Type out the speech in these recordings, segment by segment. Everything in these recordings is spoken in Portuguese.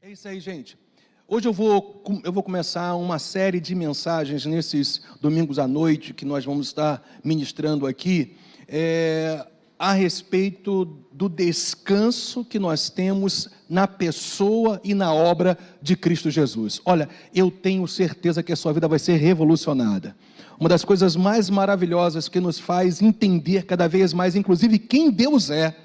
É isso aí, gente. Hoje eu vou começar uma série de mensagens nesses domingos à noite que nós vamos estar ministrando aqui a respeito do descanso que nós temos na pessoa e na obra de Cristo Jesus. Olha, eu tenho certeza que a sua vida vai ser revolucionada. Uma das coisas mais maravilhosas que nos faz entender cada vez mais, inclusive, quem Deus é,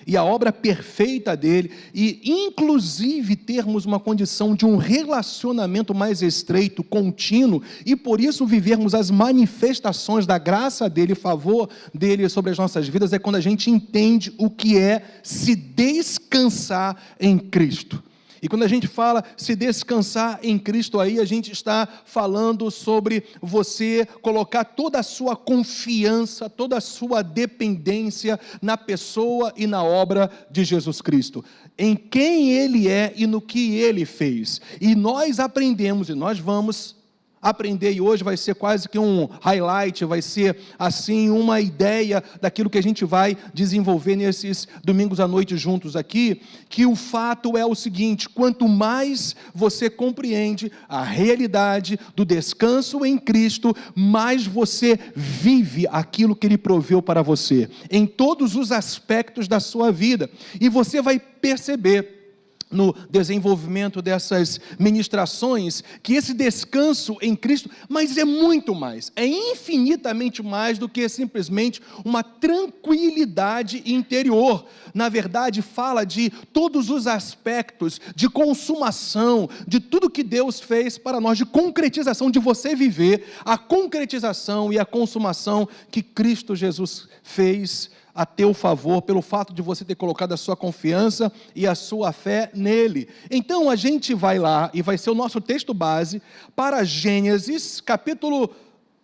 e a obra perfeita dele, e inclusive termos uma condição de um relacionamento mais estreito, contínuo, e por isso vivermos as manifestações da graça dele, favor dele sobre as nossas vidas, é quando a gente entende o que é se descansar em Cristo. E quando a gente fala se descansar em Cristo, aí a gente está falando sobre você colocar toda a sua confiança, toda a sua dependência na pessoa e na obra de Jesus Cristo, em quem Ele é e no que Ele fez. E nós aprendemos, e nós vamos aprender, e hoje vai ser quase que um highlight, vai ser assim uma ideia daquilo que a gente vai desenvolver nesses domingos à noite juntos aqui, que o fato é o seguinte: quanto mais você compreende a realidade do descanso em Cristo, mais você vive aquilo que Ele proveu para você, em todos os aspectos da sua vida, e você vai perceber no desenvolvimento dessas ministrações, que esse descanso em Cristo, mas é muito mais, é infinitamente mais do que simplesmente uma tranquilidade interior. Na verdade, fala de todos os aspectos de consumação, de tudo que Deus fez para nós, de concretização, de você viver a concretização e a consumação que Cristo Jesus fez a teu favor, pelo fato de você ter colocado a sua confiança e a sua fé nele. Então a gente vai lá, e vai ser o nosso texto base, para Gênesis, capítulo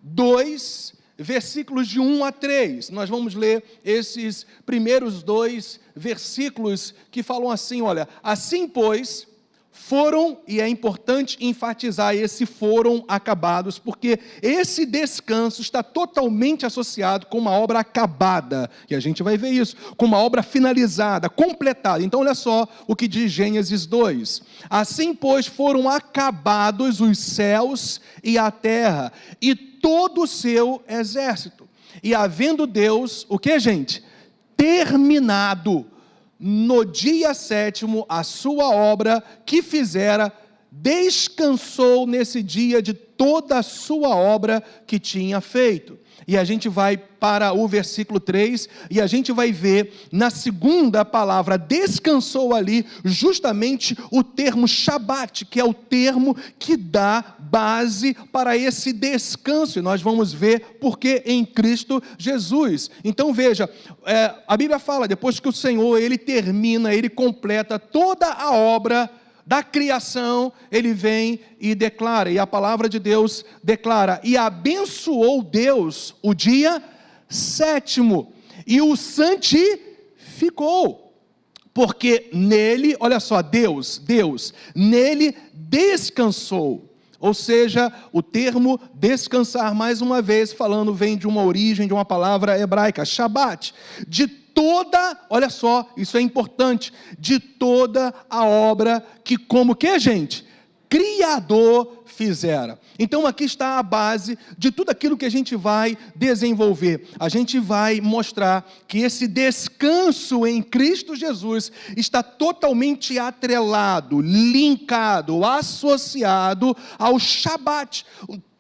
2, versículos de 1 a 3. Nós vamos ler esses primeiros 2 versículos que falam assim, olha: assim pois, foram, e é importante enfatizar esse foram acabados, porque esse descanso está totalmente associado com uma obra acabada, e a gente vai ver isso, com uma obra finalizada, completada. Então olha só o que diz Gênesis 2, assim pois foram acabados os céus e a terra, e todo o seu exército, e havendo Deus, o que, gente? Terminado no dia 7º, a sua obra que fizera, descansou nesse dia de toda a sua obra que tinha feito. E a gente vai para o versículo 3, e a gente vai ver na segunda palavra, descansou ali, justamente o termo Shabat, que é o termo que dá base para esse descanso, e nós vamos ver porque em Cristo Jesus. Então veja, a Bíblia fala, depois que o Senhor, Ele termina, Ele completa toda a obra da criação, Ele vem e declara, e a palavra de Deus declara: e abençoou Deus o dia 7º, e o santificou, porque nele, olha só, Deus, nele descansou. Ou seja, o termo descansar, mais uma vez falando, vem de uma origem, de uma palavra hebraica, Shabat, de toda, olha só, isso é importante, de toda a obra que, como que, gente? Criador fizera. Então aqui está a base de tudo aquilo que a gente vai desenvolver. A gente vai mostrar que esse descanso em Cristo Jesus está totalmente atrelado, linkado, associado ao Shabat,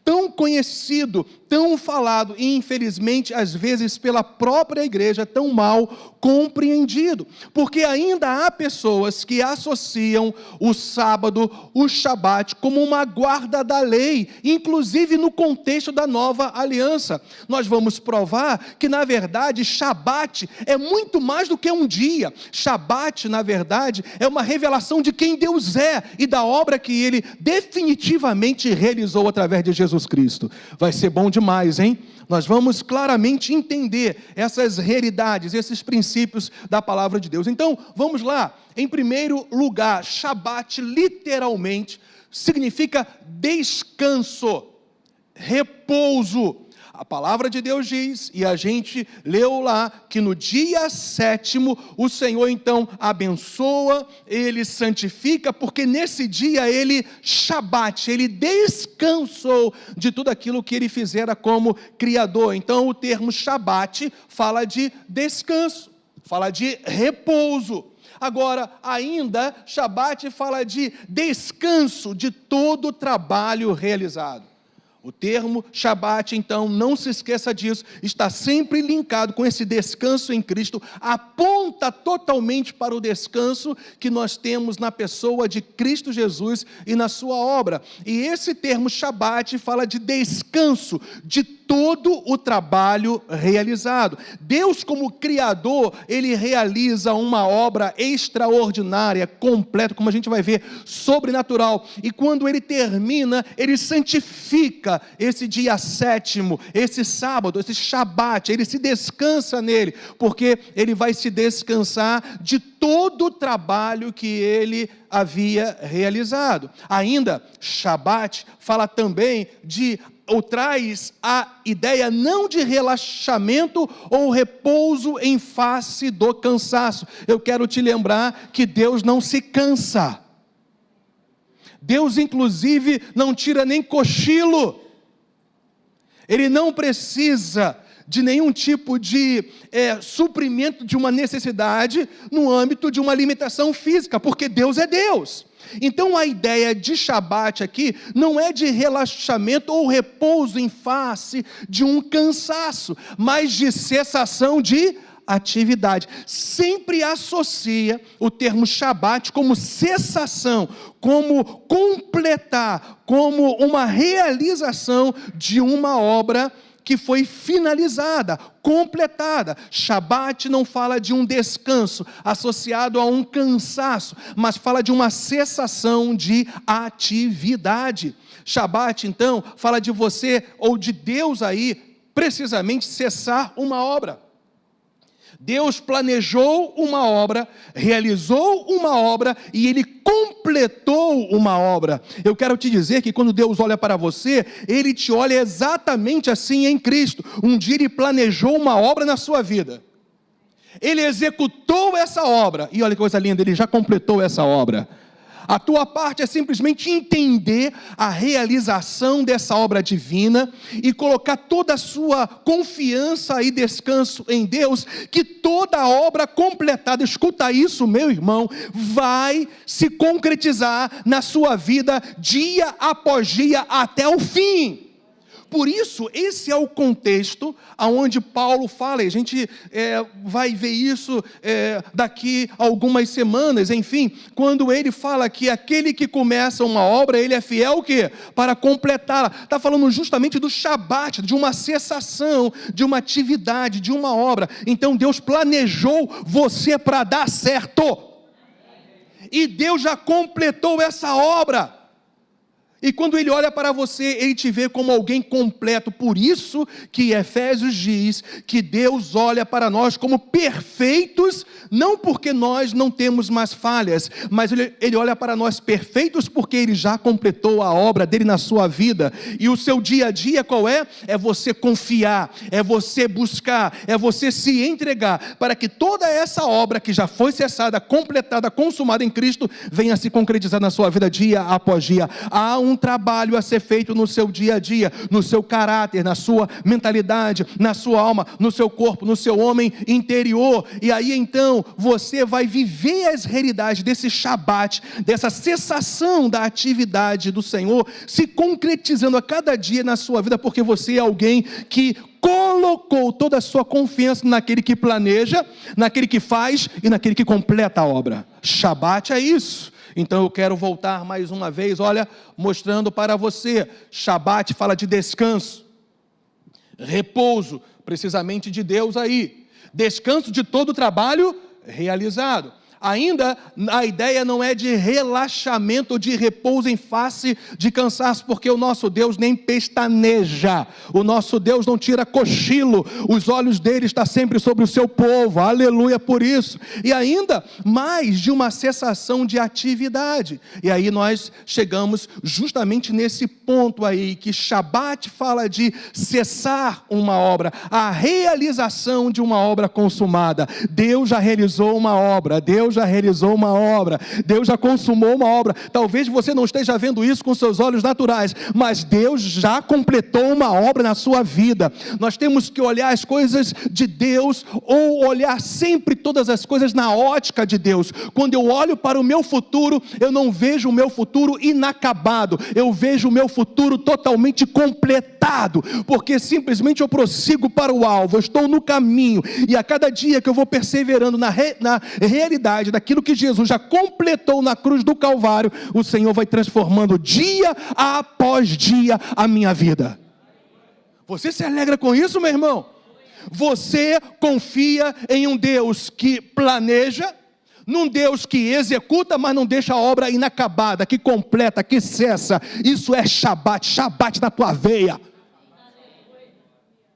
tão conhecido, tão falado, e infelizmente, às vezes, pela própria igreja, tão mal compreendido, porque ainda há pessoas que associam o sábado, o Shabat, como uma guarda da lei, inclusive no contexto da nova aliança. Nós vamos provar que, na verdade, Shabat é muito mais do que um dia. Shabat, na verdade, é uma revelação de quem Deus é, e da obra que Ele definitivamente realizou através de Jesus Cristo. Vai ser bom demais, hein? Nós vamos claramente entender essas realidades, esses princípios da palavra de Deus. Então, vamos lá. Em primeiro lugar, Shabat literalmente significa descanso, repouso, A palavra de Deus diz, e a gente leu lá, que no dia 7º, o Senhor então abençoa, Ele santifica, porque nesse dia Ele Shabat, Ele descansou de tudo aquilo que Ele fizera como Criador. Então o termo Shabat fala de descanso, fala de repouso. Agora, ainda, Shabat fala de descanso de todo o trabalho realizado. O termo Shabat, então, não se esqueça disso, está sempre linkado com esse descanso em Cristo, aponta totalmente para o descanso que nós temos na pessoa de Cristo Jesus e na sua obra. E esse termo Shabat fala de descanso de todo o trabalho realizado. Deus, como Criador, Ele realiza uma obra extraordinária, completa, como a gente vai ver, sobrenatural. E quando Ele termina, Ele santifica esse dia 7º, esse sábado, esse Shabat, Ele se descansa nele, porque Ele vai se descansar de todo o trabalho que Ele havia realizado. Ainda, Shabat fala também ou traz a ideia não de relaxamento ou repouso em face do cansaço. Eu quero te lembrar que Deus não se cansa. Deus, inclusive, não tira nem cochilo. Ele não precisa de nenhum tipo de suprimento de uma necessidade no âmbito de uma limitação física, porque Deus é Deus. Então a ideia de Shabat aqui não é de relaxamento ou repouso em face de um cansaço, mas de cessação de atividade. Sempre associa o termo Shabat como cessação, como completar, como uma realização de uma obra que foi finalizada, completada. Shabat não fala de um descanso associado a um cansaço, mas fala de uma cessação de atividade. Shabat, então, fala de você ou de Deus aí, precisamente cessar uma obra. Deus planejou uma obra, realizou uma obra e Ele completou uma obra. Eu quero te dizer que quando Deus olha para você, Ele te olha exatamente assim em Cristo. Um dia Ele planejou uma obra na sua vida. Ele executou essa obra. E olha que coisa linda, Ele já completou essa obra. A tua parte é simplesmente entender a realização dessa obra divina e colocar toda a sua confiança e descanso em Deus, que toda a obra completada, escuta isso, meu irmão, vai se concretizar na sua vida dia após dia até o fim. Por isso, esse é o contexto aonde Paulo fala, e a gente vai ver isso daqui a algumas semanas, enfim, quando ele fala que aquele que começa uma obra, ele é fiel o quê? Para completá-la. Está falando justamente do Shabat, de uma cessação, de uma atividade, de uma obra. Então Deus planejou você para dar certo, e Deus já completou essa obra. E quando Ele olha para você, Ele te vê como alguém completo. Por isso que Efésios diz que Deus olha para nós como perfeitos, não porque nós não temos mais falhas, mas Ele olha para nós perfeitos porque Ele já completou a obra dEle na sua vida. E o seu dia a dia qual é? É você confiar, é você buscar, é você se entregar, para que toda essa obra que já foi cessada, completada, consumada em Cristo, venha se concretizar na sua vida dia após dia. Há um trabalho a ser feito no seu dia a dia, no seu caráter, na sua mentalidade, na sua alma, no seu corpo, no seu homem interior. E aí então você vai viver as realidades desse Shabat, dessa cessação da atividade do Senhor, se concretizando a cada dia na sua vida, porque você é alguém que colocou toda a sua confiança naquele que planeja, naquele que faz e naquele que completa a obra. Shabat é isso. Então eu quero voltar mais uma vez, olha, mostrando para você, Shabat fala de descanso, repouso, precisamente de Deus aí, descanso de todo o trabalho realizado. Ainda a ideia não é de relaxamento ou de repouso em face de cansaço, porque o nosso Deus nem pestaneja, o nosso Deus não tira cochilo, os olhos dele estão sempre sobre o seu povo, aleluia por isso. E ainda mais de uma cessação de atividade. E aí nós chegamos justamente nesse ponto aí, que Shabat fala de cessar uma obra, a realização de uma obra consumada. Deus já realizou uma obra, Deus já realizou uma obra, Deus já consumou uma obra. Talvez você não esteja vendo isso com seus olhos naturais, mas Deus já completou uma obra na sua vida. Nós temos que olhar as coisas de Deus, ou olhar sempre todas as coisas na ótica de Deus. Quando eu olho para o meu futuro, eu não vejo o meu futuro inacabado, eu vejo o meu futuro totalmente completado, porque simplesmente eu prossigo para o alvo, eu estou no caminho, e a cada dia que eu vou perseverando na realidade daquilo que Jesus já completou na cruz do Calvário, o Senhor vai transformando dia após dia a minha vida. Você se alegra com isso, meu irmão? Você confia em um Deus que planeja, num Deus que executa, mas não deixa a obra inacabada, que completa, que cessa. Isso é Shabat, Shabat na tua veia.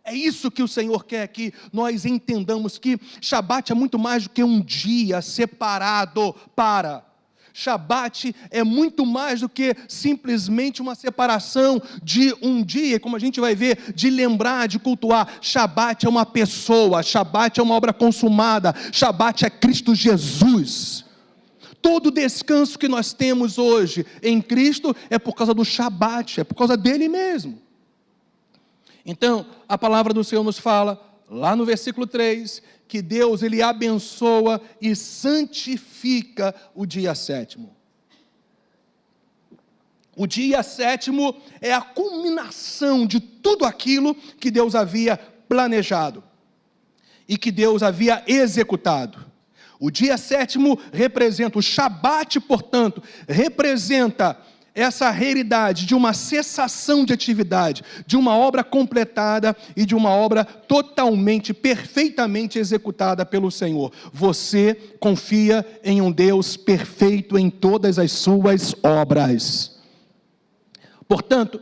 É isso que o Senhor quer que nós entendamos, que Shabat é muito mais do que um dia separado para. Shabat é muito mais do que simplesmente uma separação de um dia, como a gente vai ver, de lembrar, de cultuar. Shabat é uma pessoa, Shabat é uma obra consumada, Shabat é Cristo Jesus. Todo descanso que nós temos hoje em Cristo é por causa do Shabat, é por causa dele mesmo. Então, a palavra do Senhor nos fala, lá no versículo 3, que Deus, Ele abençoa e santifica o dia sétimo. O dia sétimo é a culminação de tudo aquilo que Deus havia planejado e que Deus havia executado. O dia sétimo representa, o Shabat, portanto, representa essa realidade de uma cessação de atividade, de uma obra completada e de uma obra totalmente, perfeitamente executada pelo Senhor. Você confia em um Deus perfeito em todas as suas obras. Portanto,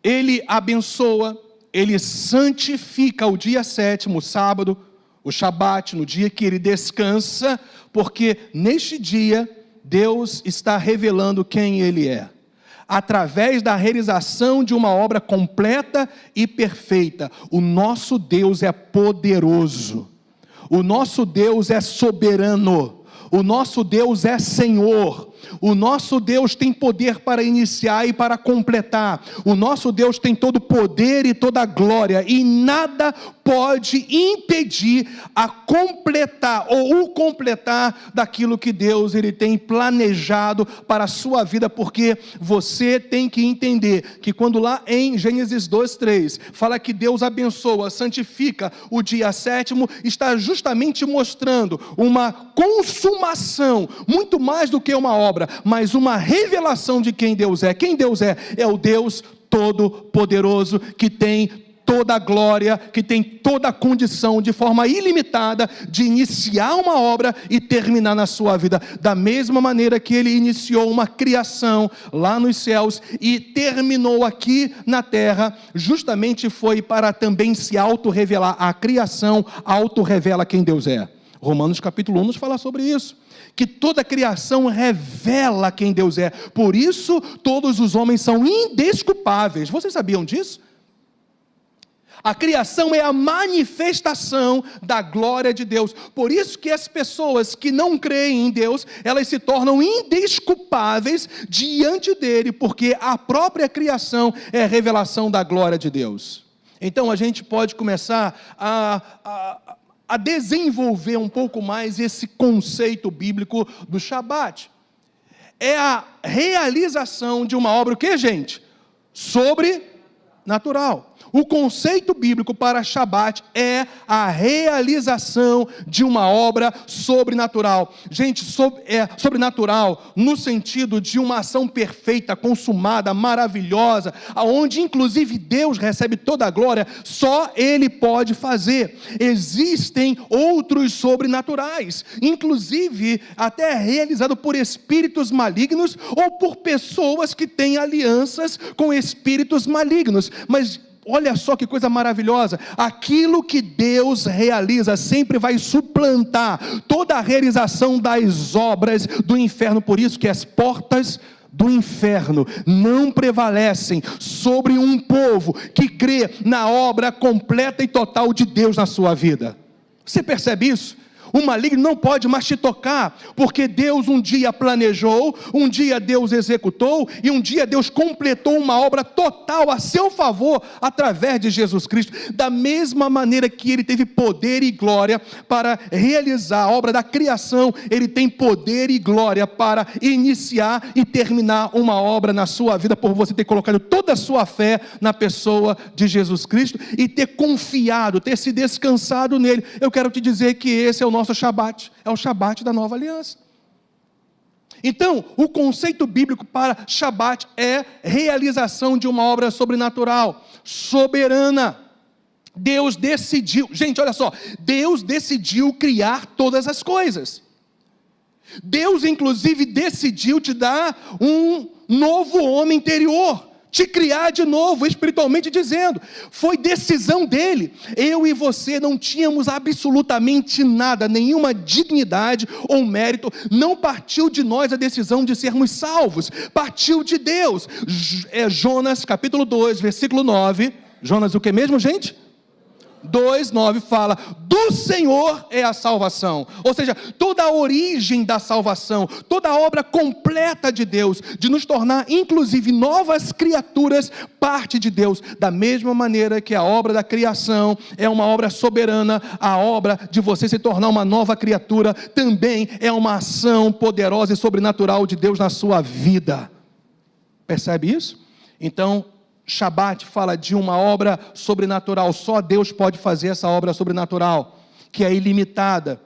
Ele abençoa, Ele santifica o dia sétimo, o sábado, o Shabat, no dia que Ele descansa, porque neste dia Deus está revelando quem Ele é, através da realização de uma obra completa e perfeita. O nosso Deus é poderoso, o nosso Deus é soberano, o nosso Deus é Senhor, o nosso Deus tem poder para iniciar e para completar, o nosso Deus tem todo o poder e toda a glória, e nada pode impedir a completar, ou o completar daquilo que Deus Ele tem planejado para a sua vida, porque você tem que entender, que quando lá em Gênesis 2:3, fala que Deus abençoa, santifica o dia sétimo, está justamente mostrando uma consumação, muito mais do que uma obra, mas uma revelação de quem Deus é. Quem Deus é? É o Deus Todo-Poderoso, que tem toda a glória, que tem toda a condição, de forma ilimitada, de iniciar uma obra e terminar na sua vida, da mesma maneira que Ele iniciou uma criação lá nos céus e terminou aqui na terra, justamente foi para também se auto-revelar. A criação auto-revela quem Deus é. Romanos capítulo 1 nos fala sobre isso, que toda a criação revela quem Deus é, por isso todos os homens são indesculpáveis. Vocês sabiam disso? A criação é a manifestação da glória de Deus, por isso que as pessoas que não creem em Deus, elas se tornam indesculpáveis diante dele, porque a própria criação é a revelação da glória de Deus. Então a gente pode começar a desenvolver um pouco mais esse conceito bíblico do Shabat. É a realização de uma obra, o que, gente? Sobrenatural. O conceito bíblico para Shabat é a realização de uma obra sobrenatural. Gente, sobrenatural no sentido de uma ação perfeita, consumada, maravilhosa, aonde inclusive Deus recebe toda a glória, só Ele pode fazer. Existem outros sobrenaturais, inclusive até realizado por espíritos malignos ou por pessoas que têm alianças com espíritos malignos, mas olha só que coisa maravilhosa, aquilo que Deus realiza sempre vai suplantar toda a realização das obras do inferno, por isso que as portas do inferno não prevalecem sobre um povo que crê na obra completa e total de Deus na sua vida. Você percebe isso? O maligno não pode mais te tocar, porque Deus um dia planejou, um dia Deus executou, e um dia Deus completou uma obra total a seu favor, através de Jesus Cristo, da mesma maneira que Ele teve poder e glória para realizar a obra da criação, Ele tem poder e glória para iniciar e terminar uma obra na sua vida, por você ter colocado toda a sua fé na pessoa de Jesus Cristo, e ter confiado, ter se descansado nele. Eu quero te dizer que esse é o nosso Shabat, é o Shabat da nova aliança. Então, o conceito bíblico para Shabat é realização de uma obra sobrenatural, soberana. Deus decidiu, gente, olha só, Deus decidiu criar todas as coisas. Deus, inclusive, decidiu te dar um novo homem interior, te criar de novo, espiritualmente dizendo. Foi decisão dele. Eu e você não tínhamos absolutamente nada, nenhuma dignidade ou mérito. Não partiu de nós a decisão de sermos salvos, partiu de Deus. Jonas capítulo 2, versículo 9. Jonas o que mesmo, gente? 2:9 fala, do Senhor é a salvação, ou seja, toda a origem da salvação, toda a obra completa de Deus, de nos tornar inclusive novas criaturas, parte de Deus, da mesma maneira que a obra da criação é uma obra soberana, a obra de você se tornar uma nova criatura, também é uma ação poderosa e sobrenatural de Deus na sua vida. Percebe isso? Então, Shabat fala de uma obra sobrenatural, só Deus pode fazer essa obra sobrenatural, que é ilimitada.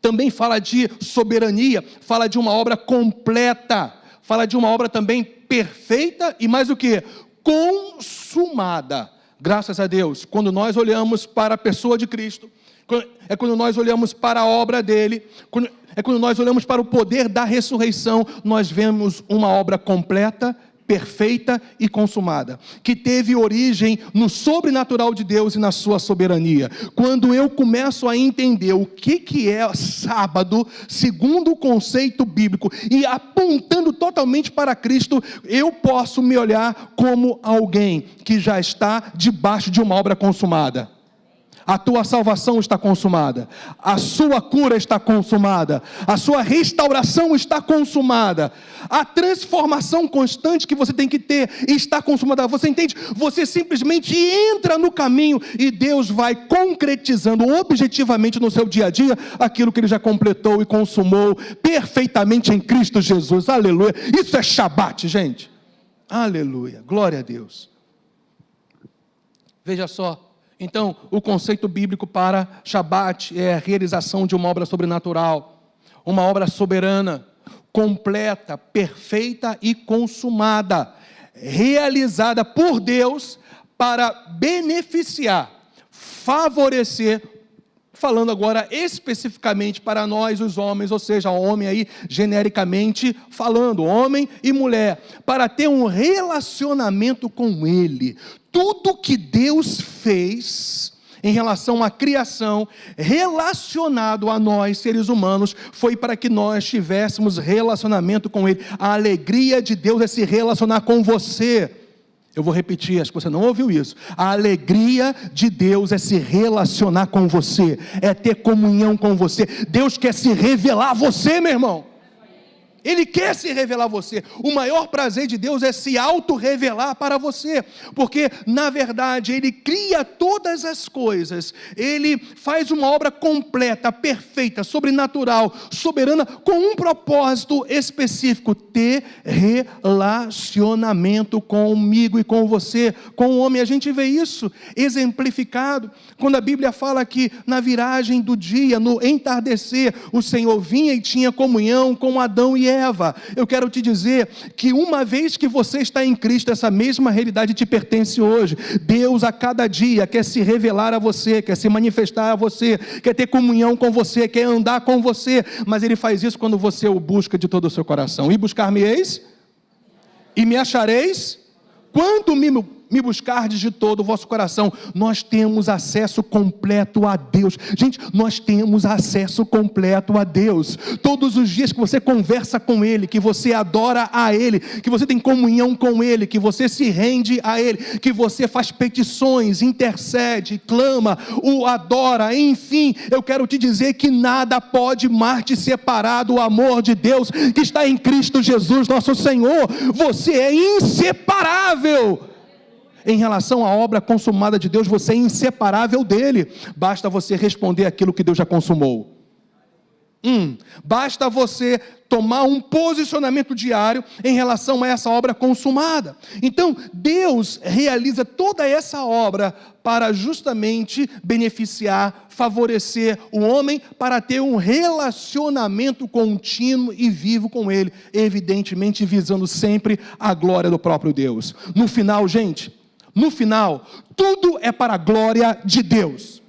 Também fala de soberania, fala de uma obra completa, fala de uma obra também perfeita e mais o que? Consumada. Graças a Deus, quando nós olhamos para a pessoa de Cristo, é quando nós olhamos para a obra dele, é quando nós olhamos para o poder da ressurreição, nós vemos uma obra completa, perfeita e consumada, que teve origem no sobrenatural de Deus e na sua soberania. Quando eu começo a entender o que é sábado, segundo o conceito bíblico, e apontando totalmente para Cristo, eu posso me olhar como alguém que já está debaixo de uma obra consumada. A tua salvação está consumada, a sua cura está consumada, a sua restauração está consumada, a transformação constante que você tem que ter está consumada. Você entende? Você simplesmente entra no caminho e Deus vai concretizando objetivamente no seu dia a dia aquilo que Ele já completou e consumou perfeitamente em Cristo Jesus. Aleluia! Isso é Shabat, gente. Aleluia! Glória a Deus. Veja só. Então, o conceito bíblico para Shabat é a realização de uma obra sobrenatural, uma obra soberana, completa, perfeita e consumada, realizada por Deus para beneficiar, favorecer, falando agora especificamente para nós os homens, ou seja, homem aí genericamente falando, homem e mulher, para ter um relacionamento com Ele. Tudo que Deus fez em relação à criação, relacionado a nós, seres humanos, foi para que nós tivéssemos relacionamento com Ele. A alegria de Deus é se relacionar com você. Eu vou repetir, acho que você não ouviu isso. A alegria de Deus é se relacionar com você, é ter comunhão com você. Deus quer se revelar a você, meu irmão. Ele quer se revelar a você. O maior prazer de Deus é se auto-revelar para você, porque, na verdade, Ele cria todas as coisas, Ele faz uma obra completa, perfeita, sobrenatural, soberana, com um propósito específico: ter relacionamento comigo e com você, com o homem. A gente vê isso exemplificado, quando a Bíblia fala que na viragem do dia, no entardecer, o Senhor vinha e tinha comunhão com Adão e Eva. Eu quero te dizer que uma vez que você está em Cristo, essa mesma realidade te pertence hoje. Deus a cada dia quer se revelar a você, quer se manifestar a você, quer ter comunhão com você, quer andar com você, mas Ele faz isso quando você o busca de todo o seu coração. E buscar-me-eis e me achareis quando me buscardes de todo o vosso coração. Nós temos acesso completo a Deus. Gente, nós temos acesso completo a Deus. Todos os dias que você conversa com Ele, que você adora a Ele, que você tem comunhão com Ele, que você se rende a Ele, que você faz petições, intercede, clama, o adora, enfim, eu quero te dizer que nada pode mais te separar do amor de Deus que está em Cristo Jesus, nosso Senhor. Você é inseparável. Em relação à obra consumada de Deus, você é inseparável dele. Basta você responder aquilo que Deus já consumou. Basta você tomar um posicionamento diário em relação a essa obra consumada. Então, Deus realiza toda essa obra para justamente beneficiar, favorecer o homem, para ter um relacionamento contínuo e vivo com Ele, evidentemente visando sempre a glória do próprio Deus. No final, gente, tudo é para a glória de Deus.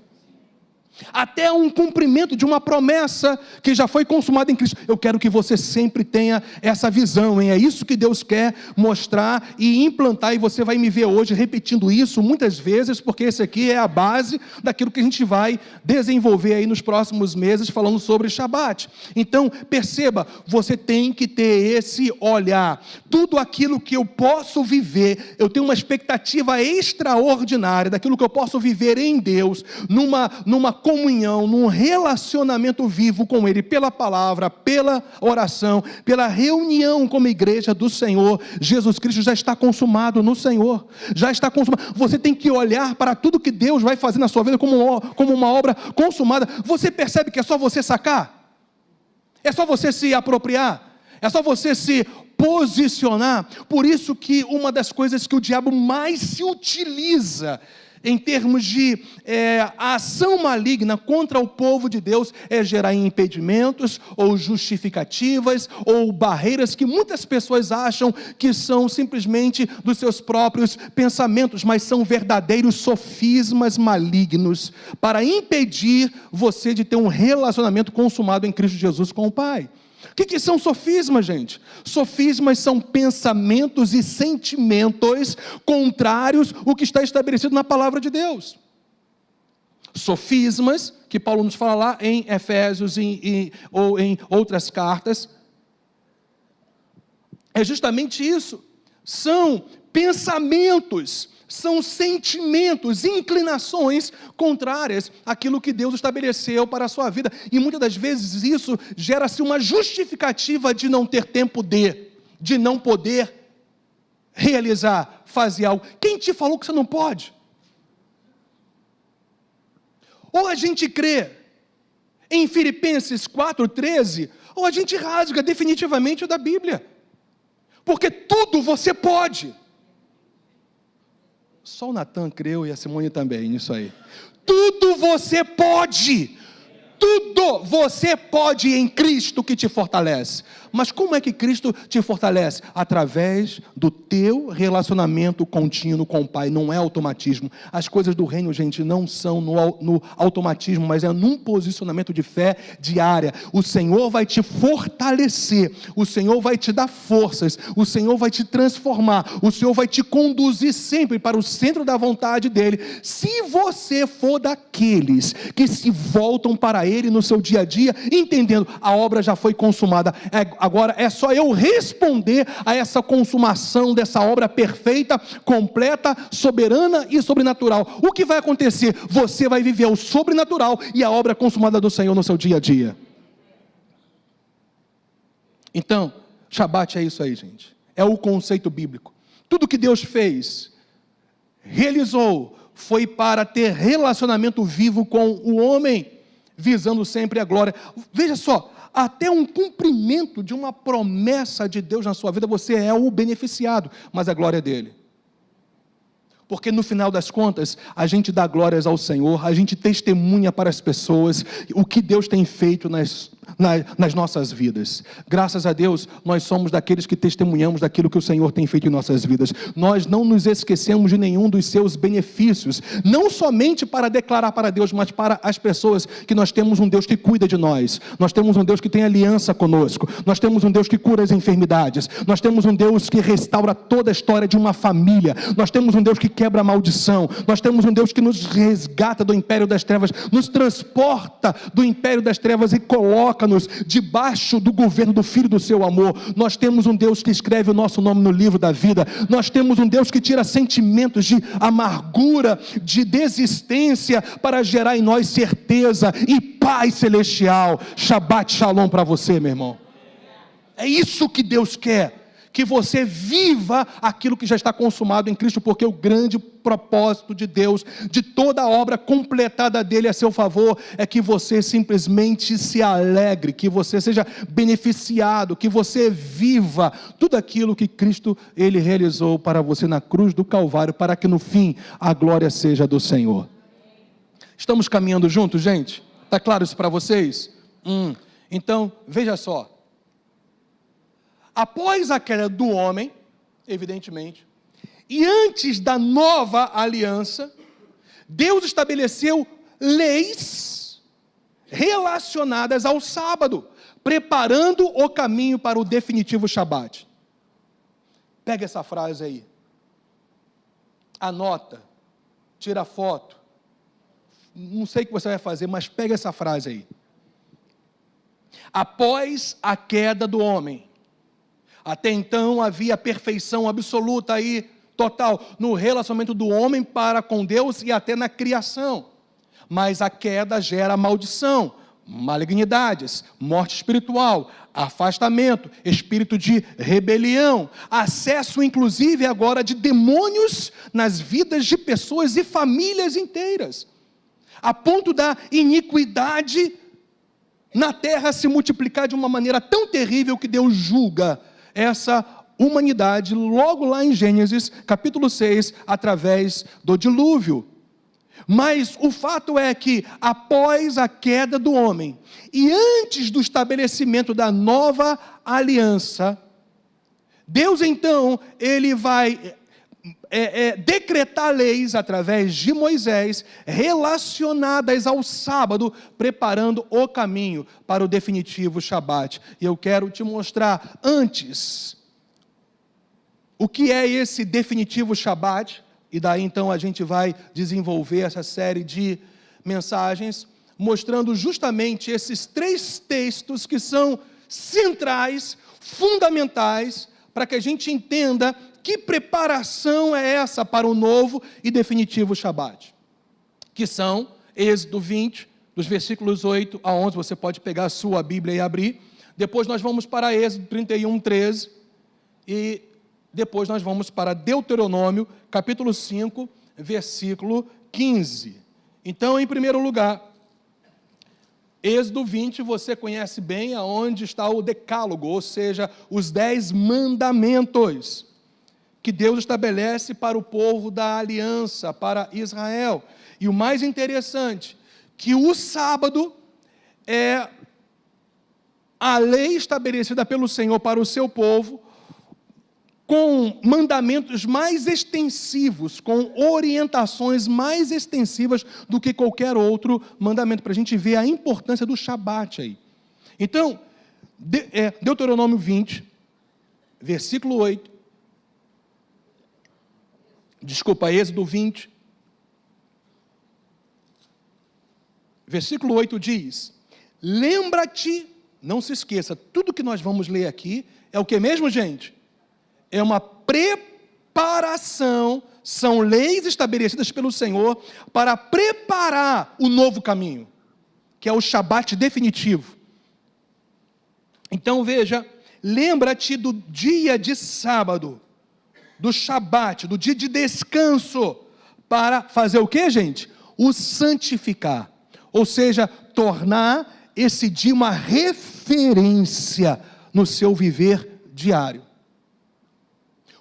Até um cumprimento de uma promessa que já foi consumada em Cristo. Eu quero que você sempre tenha essa visão, hein? É isso que Deus quer mostrar e implantar, e você vai me ver hoje repetindo isso muitas vezes, porque esse aqui é a base daquilo que a gente vai desenvolver aí nos próximos meses, falando sobre Shabat. Então, perceba, você tem que ter esse olhar. Tudo aquilo que eu posso viver, eu tenho uma expectativa extraordinária daquilo que eu posso viver em Deus, numa comunhão, num relacionamento vivo com Ele, pela palavra, pela oração, pela reunião como igreja do Senhor. Jesus Cristo já está consumado no Senhor, já está consumado. Você tem que olhar para tudo que Deus vai fazer na sua vida como uma obra consumada. Você percebe que é só você sacar? É só você se apropriar? É só você se posicionar? Por isso que uma das coisas que o diabo mais se utiliza em termos de ação maligna contra o povo de Deus, é gerar impedimentos, ou justificativas, ou barreiras que muitas pessoas acham que são simplesmente dos seus próprios pensamentos, mas são verdadeiros sofismas malignos, para impedir você de ter um relacionamento consumado em Cristo Jesus com o Pai. O que são sofismas, gente? Sofismas são pensamentos e sentimentos contrários ao que está estabelecido na palavra de Deus. Sofismas, que Paulo nos fala lá em Efésios ou em outras cartas, é justamente isso. São pensamentos, são sentimentos, inclinações contrárias àquilo que Deus estabeleceu para a sua vida. E muitas das vezes isso gera-se uma justificativa de não ter tempo de não poder realizar, fazer algo. Quem te falou que você não pode? Ou a gente crê em Filipenses 4,13, ou a gente rasga definitivamente da Bíblia. Porque tudo você pode. Só o Natan creu e a Simone também nisso aí. Tudo você pode. Tudo você pode em Cristo que te fortalece. Mas como é que Cristo te fortalece? Através do teu relacionamento contínuo com o Pai. Não é automatismo. As coisas do reino, gente, não são no automatismo, mas é num posicionamento de fé diária. O Senhor vai te fortalecer, o Senhor vai te dar forças, o Senhor vai te transformar, o Senhor vai te conduzir sempre para o centro da vontade dEle. Se você for daqueles que se voltam para Ele no seu dia a dia, entendendo, a obra já foi consumada, agora é só eu responder a essa consumação dessa obra perfeita, completa, soberana e sobrenatural. O que vai acontecer? Você vai viver o sobrenatural e a obra consumada do Senhor no seu dia a dia. Então, Shabat é isso aí, gente. É o conceito bíblico. Tudo que Deus fez, realizou, foi para ter relacionamento vivo com o homem, visando sempre a glória. Veja só, até um cumprimento de uma promessa de Deus na sua vida, você é o beneficiado, mas a glória é dele. Porque no final das contas, a gente dá glórias ao Senhor, a gente testemunha para as pessoas o que Deus tem feito nas nossas vidas. Graças a Deus, nós somos daqueles que testemunhamos daquilo que o Senhor tem feito em nossas vidas. Nós não nos esquecemos de nenhum dos seus benefícios, não somente para declarar para Deus, mas para as pessoas, que nós temos um Deus que cuida de nós, nós temos um Deus que tem aliança conosco, nós temos um Deus que cura as enfermidades, nós temos um Deus que restaura toda a história de uma família, nós temos um Deus que quebra a maldição, nós temos um Deus que nos resgata do império das trevas, nos transporta do império das trevas e coloca-nos debaixo do governo do Filho do seu amor. Nós temos um Deus que escreve o nosso nome no livro da vida, nós temos um Deus que tira sentimentos de amargura, de desistência, para gerar em nós certeza e paz celestial. Shabbat Shalom para você, meu irmão. É isso que Deus quer, que você viva aquilo que já está consumado em Cristo, porque o grande propósito de Deus, de toda a obra completada dele a seu favor, é que você simplesmente se alegre, que você seja beneficiado, que você viva tudo aquilo que Cristo, ele realizou para você na cruz do Calvário, para que no fim a glória seja do Senhor. Estamos caminhando juntos, gente? Está claro isso para vocês? Então, veja só. Após a queda do homem, evidentemente, e antes da nova aliança, Deus estabeleceu leis relacionadas ao sábado, preparando o caminho para o definitivo Shabat. Pega essa frase aí, anota, tira foto, não sei o que você vai fazer, mas pega essa frase aí. Após a queda do homem, até então havia perfeição absoluta aí, total, no relacionamento do homem para com Deus e até na criação. Mas a queda gera maldição, malignidades, morte espiritual, afastamento, espírito de rebelião, acesso inclusive agora de demônios nas vidas de pessoas e famílias inteiras, a ponto da iniquidade na terra se multiplicar de uma maneira tão terrível que Deus julga essa humanidade, logo lá em Gênesis, capítulo 6, através do dilúvio. Mas o fato é que, após a queda do homem, e antes do estabelecimento da nova aliança, Deus então, ele vai decretar leis através de Moisés, relacionadas ao sábado, preparando o caminho para o definitivo Shabat. E eu quero te mostrar antes o que é esse definitivo Shabat, e daí então a gente vai desenvolver essa série de mensagens, mostrando justamente esses 3 textos que são centrais, fundamentais, para que a gente entenda que preparação é essa para o novo e definitivo Shabat, que são Êxodo 20, dos versículos 8 a 11, você pode pegar a sua Bíblia e abrir, depois nós vamos para Êxodo 31, 13, e depois nós vamos para Deuteronômio, capítulo 5, versículo 15. Então, em primeiro lugar, Êxodo 20, você conhece bem aonde está o decálogo, ou seja, os 10 mandamentos que Deus estabelece para o povo da aliança, para Israel. E o mais interessante, que o sábado é a lei estabelecida pelo Senhor para o seu povo, com mandamentos mais extensivos, com orientações mais extensivas do que qualquer outro mandamento, para a gente ver a importância do Shabat aí. Então, Deuteronômio 20, versículo 8, Êxodo 20, versículo 8 diz: lembra-te, não se esqueça, tudo que nós vamos ler aqui é o que mesmo, gente? É uma preparação, são leis estabelecidas pelo Senhor para preparar o novo caminho, que é o Shabat definitivo. Então veja, lembra-te do dia de sábado, do Shabat, do dia de descanso, para fazer o que, gente? O santificar, ou seja, tornar esse dia uma referência no seu viver diário.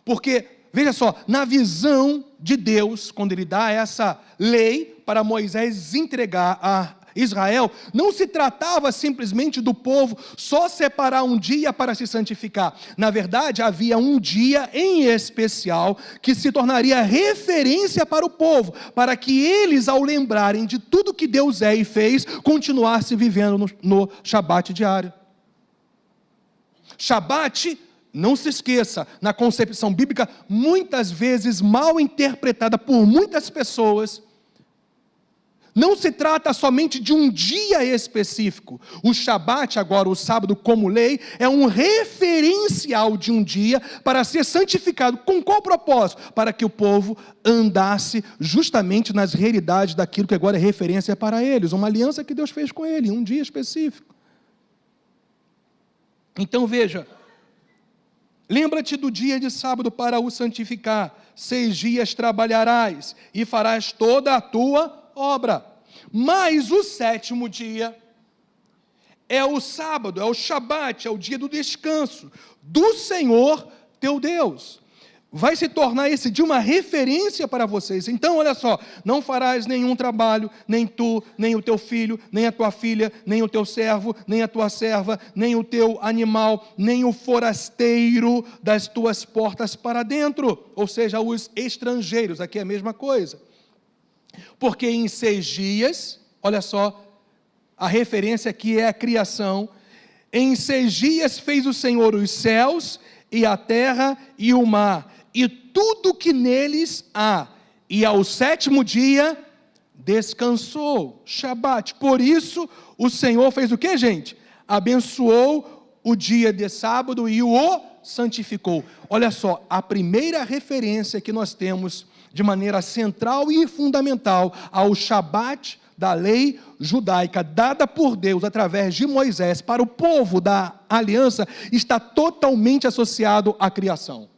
Porque, veja só, na visão de Deus, quando Ele dá essa lei para Moisés entregar a Israel, não se tratava simplesmente do povo só separar um dia para se santificar. Na verdade, havia um dia em especial que se tornaria referência para o povo, para que eles, ao lembrarem de tudo que Deus é e fez, continuassem vivendo no Shabat diário. Shabat, não se esqueça, na concepção bíblica, muitas vezes mal interpretada por muitas pessoas, não se trata somente de um dia específico. O Shabat, agora o sábado como lei, é um referencial de um dia para ser santificado. Com qual propósito? Para que o povo andasse justamente nas realidades daquilo que agora é referência para eles. Uma aliança que Deus fez com ele, um dia específico. Então veja, lembra-te do dia de sábado para o santificar. 6 dias trabalharás e farás toda a tua obra, mas o 7º dia é o sábado, é o Shabat, é o dia do descanso do Senhor teu Deus. Vai se tornar esse dia uma referência para vocês. Então, olha só, não farás nenhum trabalho, nem tu, nem o teu filho, nem a tua filha, nem o teu servo, nem a tua serva, nem o teu animal, nem o forasteiro das tuas portas para dentro, ou seja, os estrangeiros, aqui é a mesma coisa. Porque em 6 dias, olha só, a referência aqui é a criação, em 6 dias fez o Senhor os céus e a terra e o mar, e tudo que neles há, e ao 7º dia descansou, Shabat. Por isso o Senhor fez o que, gente? Abençoou o dia de sábado e o santificou. Olha só, a primeira referência que nós temos de maneira central e fundamental ao Shabat da lei judaica, dada por Deus através de Moisés para o povo da aliança, está totalmente associado à criação.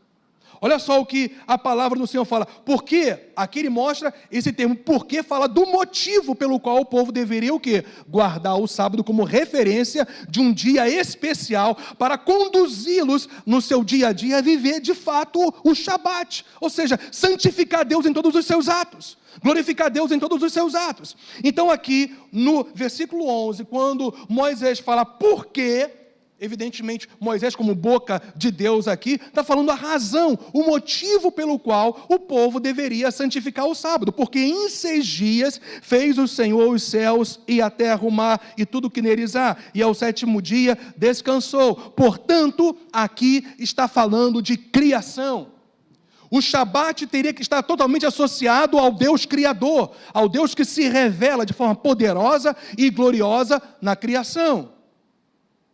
Olha só o que a palavra do Senhor fala. Porque aqui ele mostra esse termo, porque fala do motivo pelo qual o povo deveria o quê? Guardar o sábado como referência de um dia especial para conduzi-los no seu dia a dia a viver de fato o Shabat, ou seja, santificar Deus em todos os seus atos, glorificar Deus em todos os seus atos. Então aqui no versículo 11, quando Moisés fala por quê, evidentemente, Moisés, como boca de Deus aqui, está falando a razão, o motivo pelo qual o povo deveria santificar o sábado, porque em 6 dias fez o Senhor os céus e a terra, o mar e tudo que neles há, e ao 7º dia descansou. Portanto, aqui está falando de criação. O Shabat teria que estar totalmente associado ao Deus Criador, ao Deus que se revela de forma poderosa e gloriosa na criação.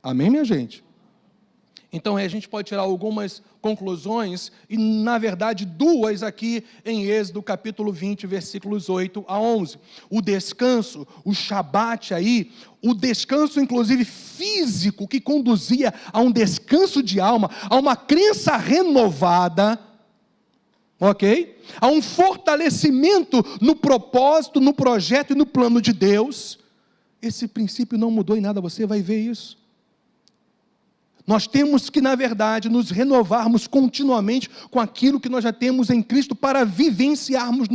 Amém, minha gente? Então, a gente pode tirar algumas conclusões, e na verdade 2 aqui em Êxodo capítulo 20, versículos 8 a 11. O descanso, o Shabat aí, o descanso inclusive físico, que conduzia a um descanso de alma, a uma crença renovada, ok? A um fortalecimento no propósito, no projeto e no plano de Deus. Esse princípio não mudou em nada, você vai ver isso. Nós temos que, na verdade, nos renovarmos continuamente com aquilo que nós já temos em Cristo para vivenciarmos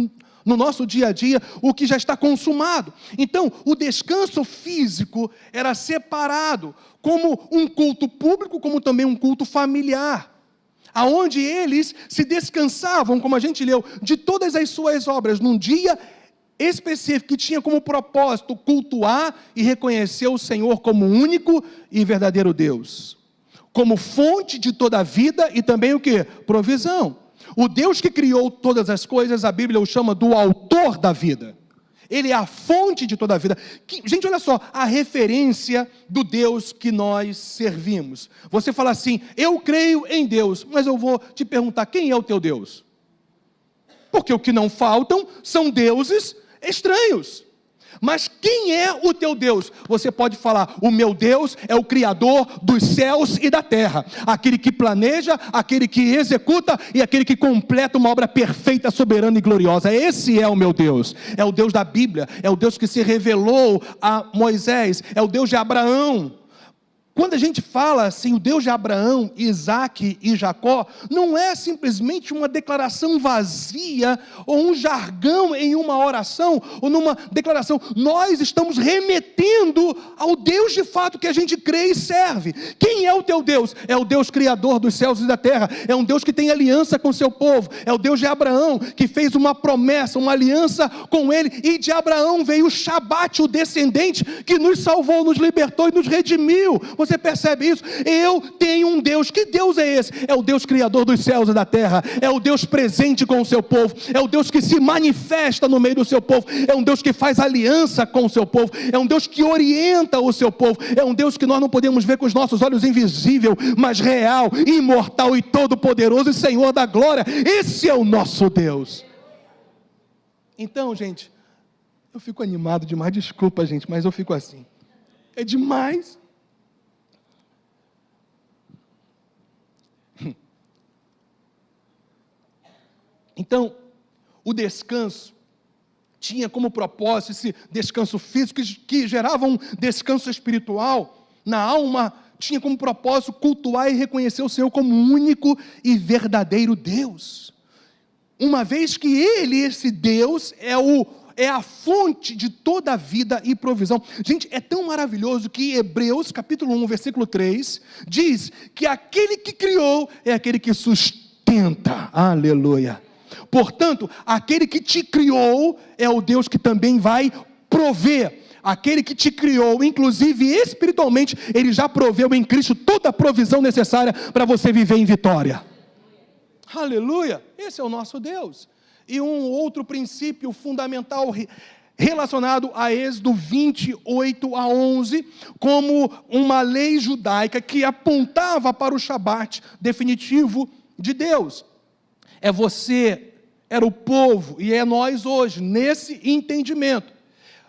no nosso dia a dia o que já está consumado. Então, o descanso físico era separado como um culto público, como também um culto familiar, aonde eles se descansavam, como a gente leu, de todas as suas obras, num dia específico que tinha como propósito cultuar e reconhecer o Senhor como único e verdadeiro Deus, como fonte de toda a vida e também o que? Provisão. O Deus que criou todas as coisas, a Bíblia o chama do autor da vida. Ele é a fonte de toda a vida. Gente, olha só, a referência do Deus que nós servimos. Você fala assim, eu creio em Deus, mas eu vou te perguntar, quem é o teu Deus? Porque o que não faltam são deuses estranhos. Mas quem é o teu Deus? Você pode falar: o meu Deus é o Criador dos céus e da terra, aquele que planeja, aquele que executa e aquele que completa uma obra perfeita, soberana e gloriosa. Esse é o meu Deus. É o Deus da Bíblia, é o Deus que se revelou a Moisés, é o Deus de Abraão. Quando a gente fala assim, o Deus de Abraão, Isaque e Jacó, não é simplesmente uma declaração vazia, ou um jargão em uma oração, ou numa declaração. Nós estamos remetendo ao Deus de fato que a gente crê e serve. Quem é o teu Deus? É o Deus criador dos céus e da terra, é um Deus que tem aliança com o seu povo, é o Deus de Abraão, que fez uma promessa, uma aliança com ele, e de Abraão veio o Shabat, o descendente, que nos salvou, nos libertou e nos redimiu. Você percebe isso? Eu tenho um Deus. Que Deus é esse? É o Deus criador dos céus e da terra, é o Deus presente com o seu povo, é o Deus que se manifesta no meio do seu povo, é um Deus que faz aliança com o seu povo, é um Deus que orienta o seu povo, é um Deus que nós não podemos ver com os nossos olhos, invisível, mas real, imortal e todo-poderoso e Senhor da glória. Esse é o nosso Deus. Então, gente, eu fico animado demais, desculpa, gente, mas eu fico assim, é demais. Então, o descanso tinha como propósito esse descanso físico, que gerava um descanso espiritual na alma, tinha como propósito cultuar e reconhecer o Senhor como único e verdadeiro Deus. Uma vez que Ele, esse Deus, é a fonte de toda a vida e provisão. Gente, é tão maravilhoso que Hebreus, capítulo 1, versículo 3, diz que aquele que criou é aquele que sustenta. Aleluia. Portanto, aquele que te criou é o Deus que também vai prover. Aquele que te criou, inclusive espiritualmente, Ele já proveu em Cristo toda a provisão necessária para você viver em vitória. Aleluia! Esse é o nosso Deus. E um outro princípio fundamental relacionado a Êxodo 28-11, como uma lei judaica que apontava para o Shabat definitivo de Deus. Era o povo, e é nós hoje, nesse entendimento,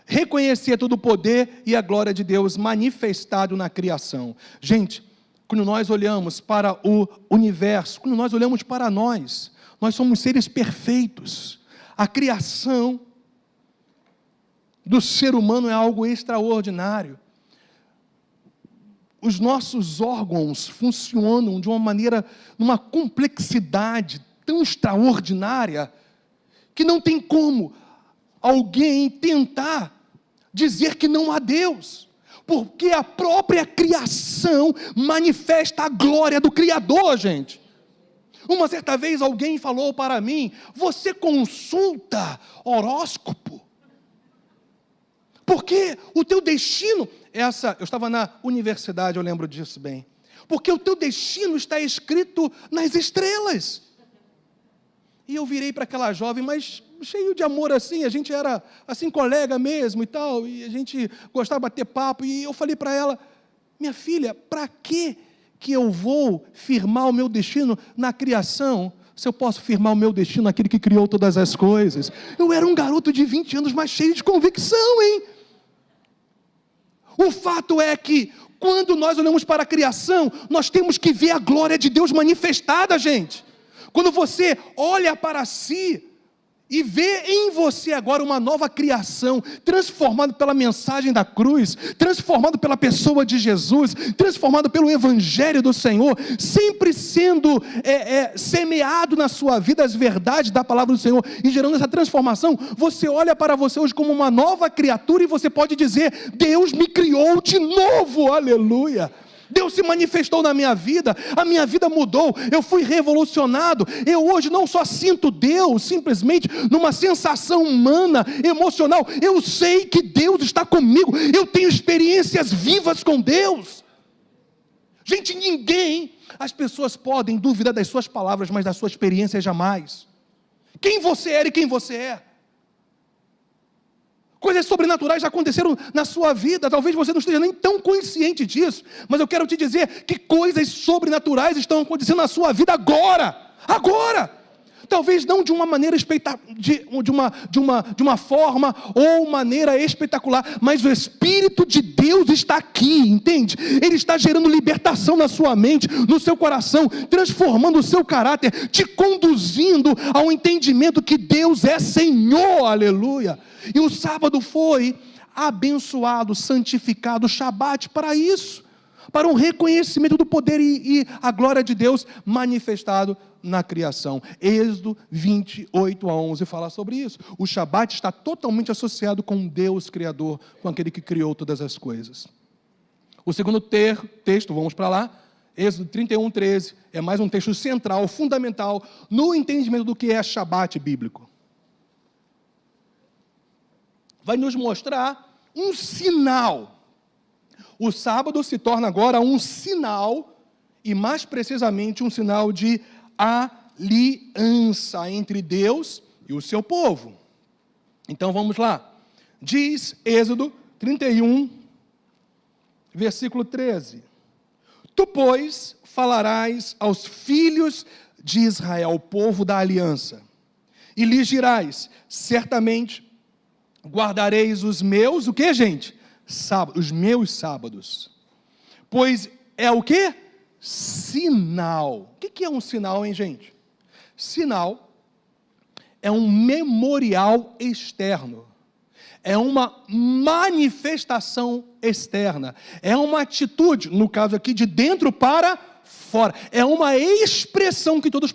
reconhecer todo o poder e a glória de Deus manifestado na criação. Gente, quando nós olhamos para o universo, quando nós olhamos para nós somos seres perfeitos. A criação do ser humano é algo extraordinário. Os nossos órgãos funcionam de uma maneira, numa complexidade tão extraordinária, que não tem como alguém tentar dizer que não há Deus, porque a própria criação manifesta a glória do Criador, gente. Uma certa vez alguém falou para mim: você consulta horóscopo? Porque o teu destino, eu estava na universidade, eu lembro disso bem, porque o teu destino está escrito nas estrelas. E eu virei para aquela jovem, mas cheio de amor assim, a gente era assim colega mesmo e tal, e a gente gostava de bater papo, e eu falei para ela: minha filha, para que eu vou firmar o meu destino na criação, se eu posso firmar o meu destino naquele que criou todas as coisas? Eu era um garoto de 20 anos, mas cheio de convicção, hein? O fato é que, quando nós olhamos para a criação, nós temos que ver a glória de Deus manifestada, gente. Quando você olha para si e vê em você agora uma nova criação, transformado pela mensagem da cruz, transformado pela pessoa de Jesus, transformado pelo Evangelho do Senhor, sempre sendo semeado na sua vida as verdades da palavra do Senhor, e gerando essa transformação, você olha para você hoje como uma nova criatura, e você pode dizer: Deus me criou de novo, aleluia! Deus se manifestou na minha vida, a minha vida mudou, eu fui revolucionado. Eu hoje não só sinto Deus simplesmente numa sensação humana, emocional, eu sei que Deus está comigo, eu tenho experiências vivas com Deus. Gente, as pessoas podem duvidar das suas palavras, mas da sua experiência jamais. Quem você era e quem você é. Coisas sobrenaturais já aconteceram na sua vida, talvez você não esteja nem tão consciente disso, mas eu quero te dizer que coisas sobrenaturais estão acontecendo na sua vida agora. talvez não de uma maneira de uma forma ou maneira espetacular, mas o Espírito de Deus está aqui, entende? Ele está gerando libertação na sua mente, no seu coração, transformando o seu caráter, te conduzindo ao entendimento que Deus é Senhor, aleluia. E o sábado foi abençoado, santificado, Shabat para isso, para um reconhecimento do poder e a glória de Deus manifestado na criação. Êxodo 28:11 fala sobre isso. O Shabat está totalmente associado com Deus Criador, com aquele que criou todas as coisas. O segundo texto, vamos para lá, Êxodo 31:13, é mais um texto central, fundamental, no entendimento do que é Shabat bíblico. Vai nos mostrar um sinal. O sábado se torna agora um sinal, e mais precisamente um sinal de aliança entre Deus e o seu povo. Então vamos lá. Diz Êxodo 31, versículo 13. Tu, pois, falarás aos filhos de Israel, o povo da aliança, e lhes dirás: certamente guardareis os meus, o que, gente? Sábados, os meus sábados. Pois é o que? Sinal. O que é um sinal, hein, gente? Sinal é um memorial externo. É uma manifestação externa. É uma atitude, no caso aqui, de dentro para fora. É uma expressão que todos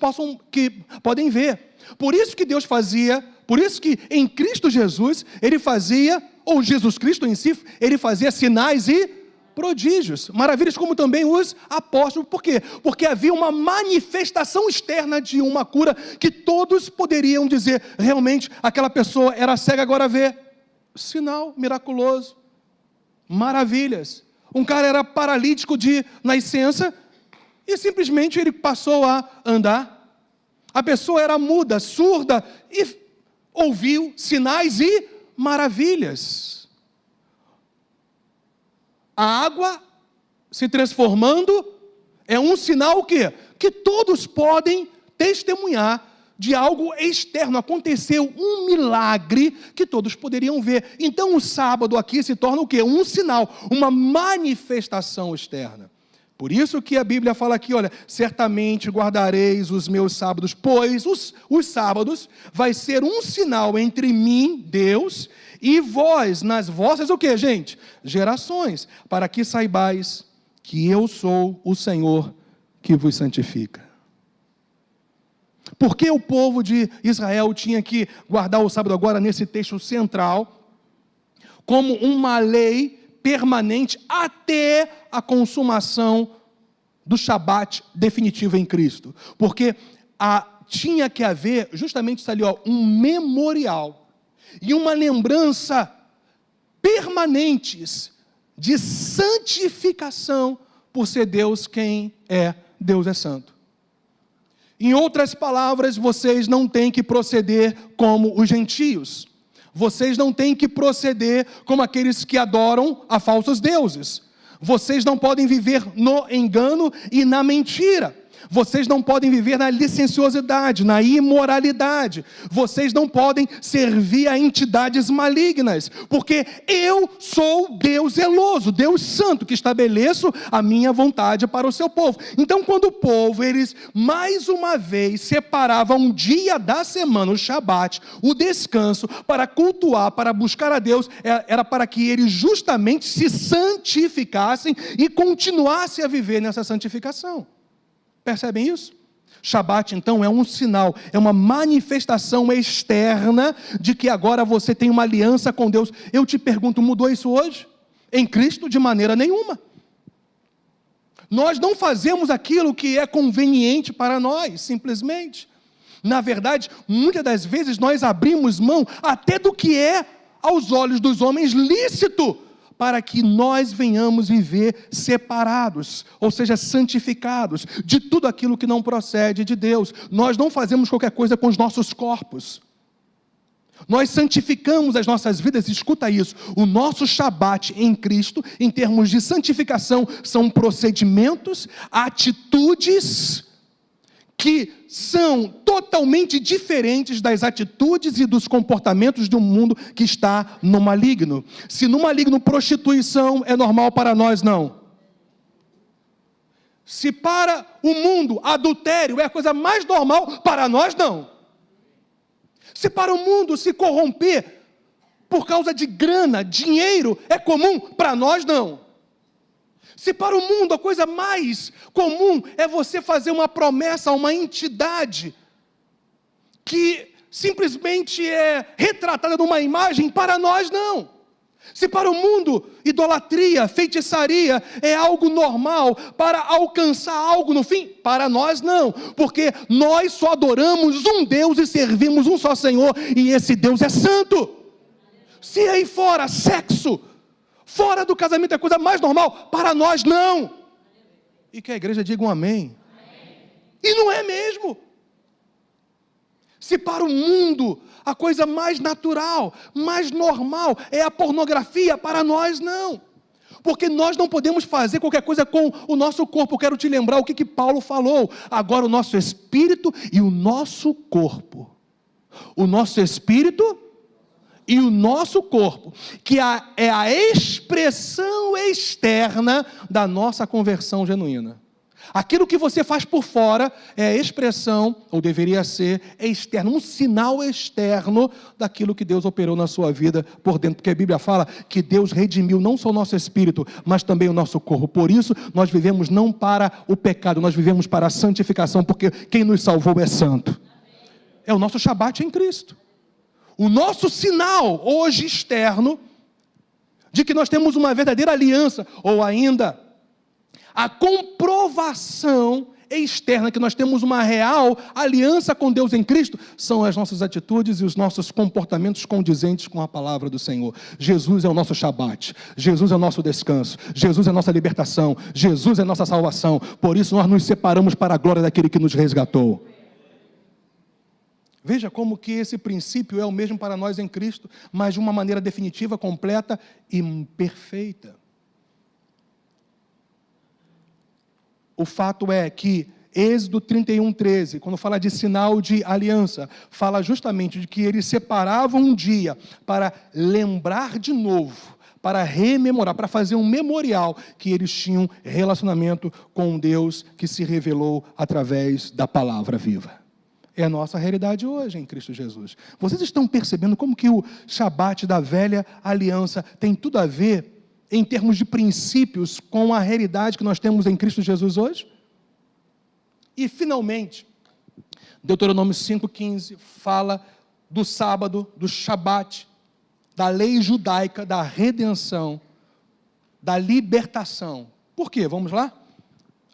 podem ver. Por isso que Deus fazia, por isso que em Cristo Jesus, Ele fazia, ou Jesus Cristo em si, Ele fazia sinais e prodígios, maravilhas, como também os apóstolos. Por quê? Porque havia uma manifestação externa de uma cura, que todos poderiam dizer, realmente, aquela pessoa era cega, agora vê. Sinal miraculoso, maravilhas. Um cara era paralítico de nascença, e simplesmente ele passou a andar. A pessoa era muda, surda, e ouviu sinais e maravilhas. A água se transformando é um sinal o quê? Que todos podem testemunhar de algo externo. Aconteceu um milagre que todos poderiam ver. Então o sábado aqui se torna o quê? Um sinal, uma manifestação externa. Por isso que a Bíblia fala aqui, olha, certamente guardareis os meus sábados, pois os sábados vai ser um sinal entre mim, Deus, e vós, nas vossas, o que, gente? Gerações, para que saibais que eu sou o Senhor que vos santifica. Por que o povo de Israel tinha que guardar o sábado agora nesse texto central, como uma lei permanente até a consumação do Shabat definitivo em Cristo? Porque tinha que haver, justamente isso ali, um memorial e uma lembrança permanentes de santificação, por ser Deus quem é. Deus é santo. Em outras palavras, vocês não têm que proceder como os gentios. Vocês não têm que proceder como aqueles que adoram a falsos deuses. Vocês não podem viver no engano e na mentira. Vocês não podem viver na licenciosidade, na imoralidade. Vocês não podem servir a entidades malignas, porque eu sou Deus zeloso, Deus santo, que estabeleço a minha vontade para o seu povo. Então, quando o povo, eles mais uma vez separavam um dia da semana, o Shabat, o descanso, para cultuar, para buscar a Deus, era para que eles justamente se santificassem e continuassem a viver nessa santificação. Percebem isso? Shabat, então, é um sinal, é uma manifestação externa de que agora você tem uma aliança com Deus. Eu te pergunto, mudou isso hoje? Em Cristo, de maneira nenhuma. Nós não fazemos aquilo que é conveniente para nós, simplesmente. Na verdade, muitas das vezes nós abrimos mão até do que é, aos olhos dos homens, lícito, para que nós venhamos viver separados, ou seja, santificados, de tudo aquilo que não procede de Deus. Nós não fazemos qualquer coisa com os nossos corpos. Nós santificamos as nossas vidas, escuta isso, o nosso Shabat em Cristo, em termos de santificação, são procedimentos, atitudes, que são totalmente diferentes das atitudes e dos comportamentos de um mundo que está no maligno. Se no maligno prostituição é normal, para nós não. Se para o mundo adultério é a coisa mais normal, para nós não. Se para o mundo se corromper por causa de grana, dinheiro, é comum, para nós não. Se para o mundo a coisa mais comum é você fazer uma promessa a uma entidade que simplesmente é retratada numa imagem, para nós não. Se para o mundo idolatria, feitiçaria é algo normal para alcançar algo no fim, para nós não, porque nós só adoramos um Deus e servimos um só Senhor, e esse Deus é santo. Se aí fora sexo, fora do casamento é coisa mais normal, para nós não. E que a igreja diga um amém. E não é mesmo. Se para o mundo a coisa mais natural, mais normal é a pornografia, para nós não. Porque nós não podemos fazer qualquer coisa com o nosso corpo. Eu quero te lembrar o que Paulo falou. Agora o nosso espírito e o nosso corpo. O nosso espírito e o nosso corpo, que é a expressão externa da nossa conversão genuína. Aquilo que você faz por fora é a expressão, ou deveria ser, externo, um sinal externo daquilo que Deus operou na sua vida por dentro, porque a Bíblia fala que Deus redimiu não só o nosso espírito, mas também o nosso corpo. Por isso, nós vivemos não para o pecado, nós vivemos para a santificação, porque quem nos salvou é santo. É o nosso Shabat em Cristo. O nosso sinal hoje externo de que nós temos uma verdadeira aliança, ou ainda a comprovação externa que nós temos uma real aliança com Deus em Cristo, são as nossas atitudes e os nossos comportamentos condizentes com a palavra do Senhor. Jesus é o nosso Shabat, Jesus é o nosso descanso, Jesus é a nossa libertação, Jesus é a nossa salvação. Por isso nós nos separamos para a glória daquele que nos resgatou. Veja como que esse princípio é o mesmo para nós em Cristo, mas de uma maneira definitiva, completa e perfeita. O fato é que Êxodo 31:13, quando fala de sinal de aliança, fala justamente de que eles separavam um dia para lembrar de novo, para rememorar, para fazer um memorial que eles tinham relacionamento com um Deus que se revelou através da palavra viva. É a nossa realidade hoje em Cristo Jesus. Vocês estão percebendo como que o Shabat da velha aliança tem tudo a ver, em termos de princípios, com a realidade que nós temos em Cristo Jesus hoje? E, finalmente, Deuteronômio 5:15 fala do sábado, do Shabat, da lei judaica, da redenção, da libertação. Por quê? Vamos lá?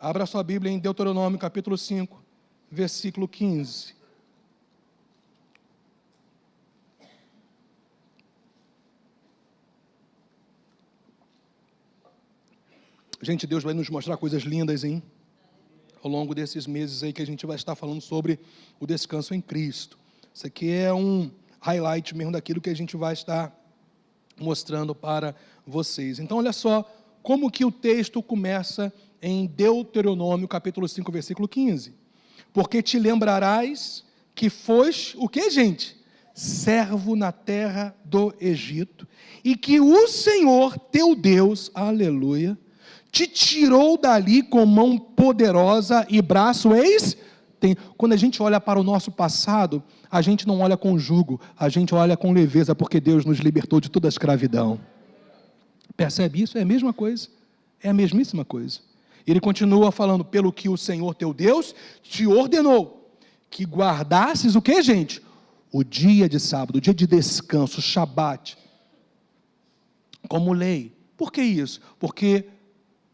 Abra sua Bíblia em Deuteronômio capítulo 5, versículo 15. Gente, Deus vai nos mostrar coisas lindas, hein? Ao longo desses meses aí que a gente vai estar falando sobre o descanso em Cristo. Isso aqui é um highlight mesmo daquilo que a gente vai estar mostrando para vocês. Então, olha só como que o texto começa em Deuteronômio capítulo 5, versículo 15. Porque te lembrarás que foste, o que, gente? Servo na terra do Egito, e que o Senhor teu Deus, aleluia, te tirou dali com mão poderosa e braço Quando a gente olha para o nosso passado, a gente não olha com jugo, a gente olha com leveza, porque Deus nos libertou de toda a escravidão. Percebe isso? É a mesma coisa, é a mesmíssima coisa. Ele continua falando, pelo que o Senhor teu Deus te ordenou, que guardasses o que, gente? O dia de sábado, o dia de descanso, o Shabat, como lei. Por que isso? Porque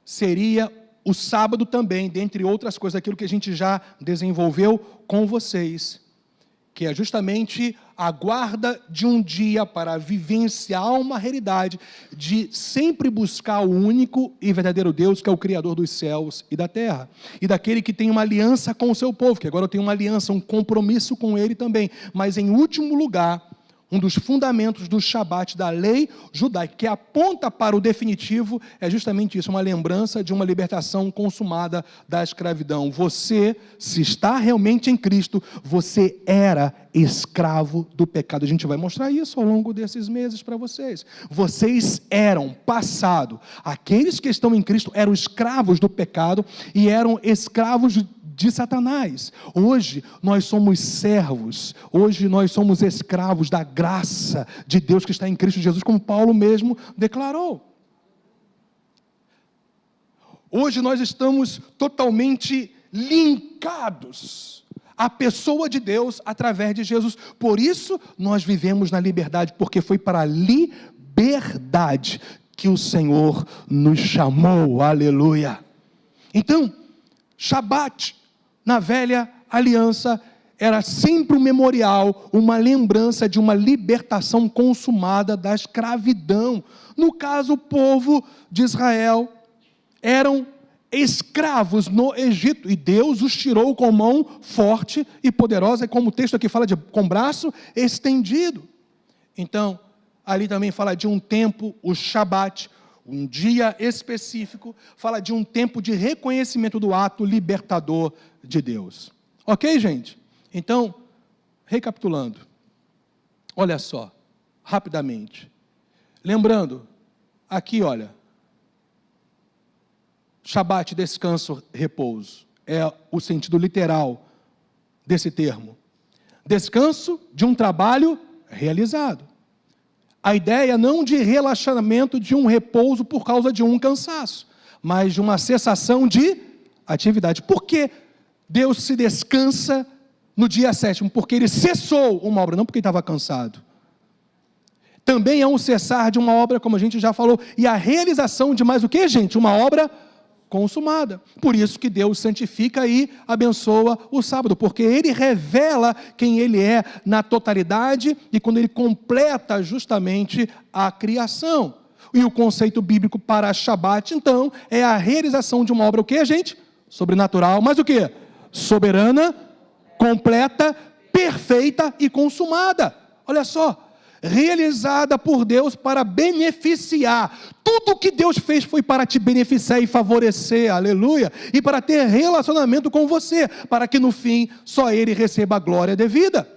seria o sábado também, dentre outras coisas, aquilo que a gente já desenvolveu com vocês, que é justamente a guarda de um dia para vivenciar uma realidade de sempre buscar o único e verdadeiro Deus, que é o Criador dos céus e da terra, e daquele que tem uma aliança com o seu povo, que agora tem uma aliança, um compromisso com ele também, mas em último lugar, Um dos fundamentos do Shabat, da lei judaica, que aponta para o definitivo, é justamente isso, uma lembrança de uma libertação consumada da escravidão. Você, se está realmente em Cristo, você era escravo do pecado. A gente vai mostrar isso ao longo desses meses para vocês. Vocês eram, passado, aqueles que estão em Cristo eram escravos do pecado e eram escravos de Satanás. Hoje nós somos servos, hoje nós somos escravos da graça de Deus que está em Cristo Jesus, como Paulo mesmo declarou. Hoje nós estamos totalmente linkados à pessoa de Deus através de Jesus. Por isso nós vivemos na liberdade, porque foi para a liberdade que o Senhor nos chamou. Aleluia. Então, Shabat na velha aliança era sempre um memorial, uma lembrança de uma libertação consumada da escravidão. No caso, o povo de Israel eram escravos no Egito, e Deus os tirou com mão forte e poderosa, como o texto aqui fala, com braço estendido. Então, ali também fala de um tempo, o Shabat, um dia específico, fala de um tempo de reconhecimento do ato libertador de Deus. Ok, gente? Então, recapitulando, olha só, rapidamente. Lembrando, aqui, olha, Shabat, descanso, repouso, é o sentido literal desse termo. Descanso de um trabalho realizado. A ideia não de relaxamento, de um repouso por causa de um cansaço, mas de uma cessação de atividade. Por que Deus se descansa no dia 7º? Porque Ele cessou uma obra, não porque Ele estava cansado. Também é um cessar de uma obra, como a gente já falou, e a realização de mais o que, gente? Uma obra consumada. Por isso que Deus santifica e abençoa o sábado, porque Ele revela quem Ele é na totalidade e quando Ele completa justamente a criação. E o conceito bíblico para Shabat, então, é a realização de uma obra, o que, gente? Sobrenatural, mas o que? Soberana, completa, perfeita e consumada. Olha só, realizada por Deus para beneficiar. Tudo que Deus fez foi para te beneficiar e favorecer, aleluia, e para ter relacionamento com você, para que no fim só Ele receba a glória devida.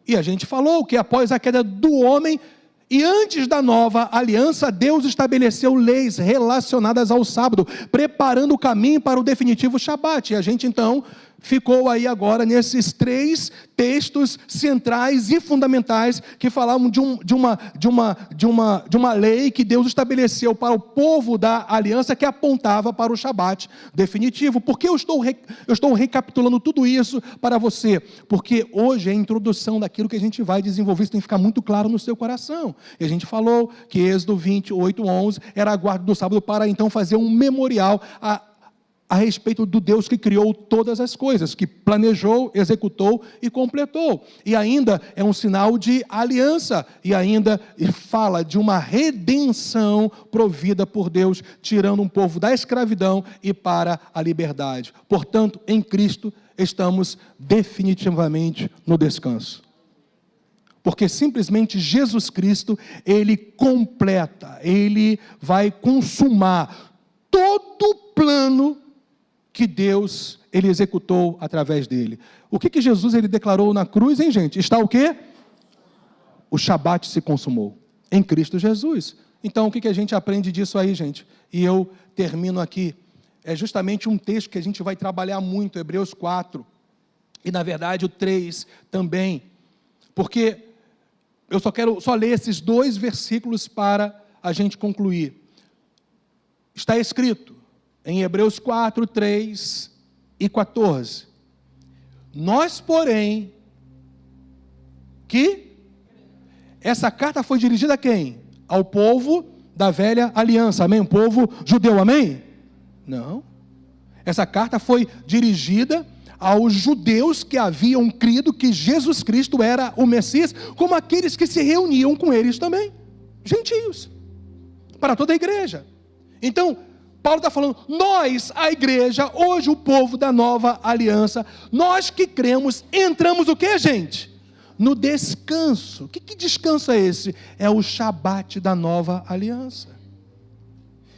E a gente falou que após a queda do homem e antes da nova aliança, Deus estabeleceu leis relacionadas ao sábado, preparando o caminho para o definitivo Shabat. E a gente então ficou aí agora nesses 3 textos centrais e fundamentais que falavam de uma lei que Deus estabeleceu para o povo da aliança, que apontava para o Shabat definitivo. Por que eu estou recapitulando tudo isso para você? Porque hoje é a introdução daquilo que a gente vai desenvolver, isso tem que ficar muito claro no seu coração. E a gente falou que Êxodo 28:11 era a guarda do sábado para então fazer um memorial a respeito do Deus que criou todas as coisas, que planejou, executou e completou. E ainda é um sinal de aliança, e ainda fala de uma redenção provida por Deus, tirando um povo da escravidão e para a liberdade. Portanto, em Cristo estamos definitivamente no descanso. Porque simplesmente Jesus Cristo, Ele completa, Ele vai consumar todo o plano que Deus, Ele executou através dele. O que Jesus, Ele declarou na cruz, hein, gente? Está o quê? O Shabat se consumou em Cristo Jesus. Então, o que a gente aprende disso aí, gente? E eu termino aqui. É justamente um texto que a gente vai trabalhar muito, Hebreus 4, e na verdade o 3 também, porque eu só ler esses 2 versículos para a gente concluir. Está escrito em Hebreus 4, 3 e 14. Nós, porém, que essa carta foi dirigida a quem? Ao povo da velha aliança, amém? O povo judeu, amém? Não. Essa carta foi dirigida aos judeus que haviam crido que Jesus Cristo era o Messias, como aqueles que se reuniam com eles também, gentios, para toda a igreja. Então, Paulo está falando, nós, a igreja, hoje o povo da nova aliança, nós que cremos, entramos o que, gente? no descanso. Que descanso é esse? É o Shabat da nova aliança.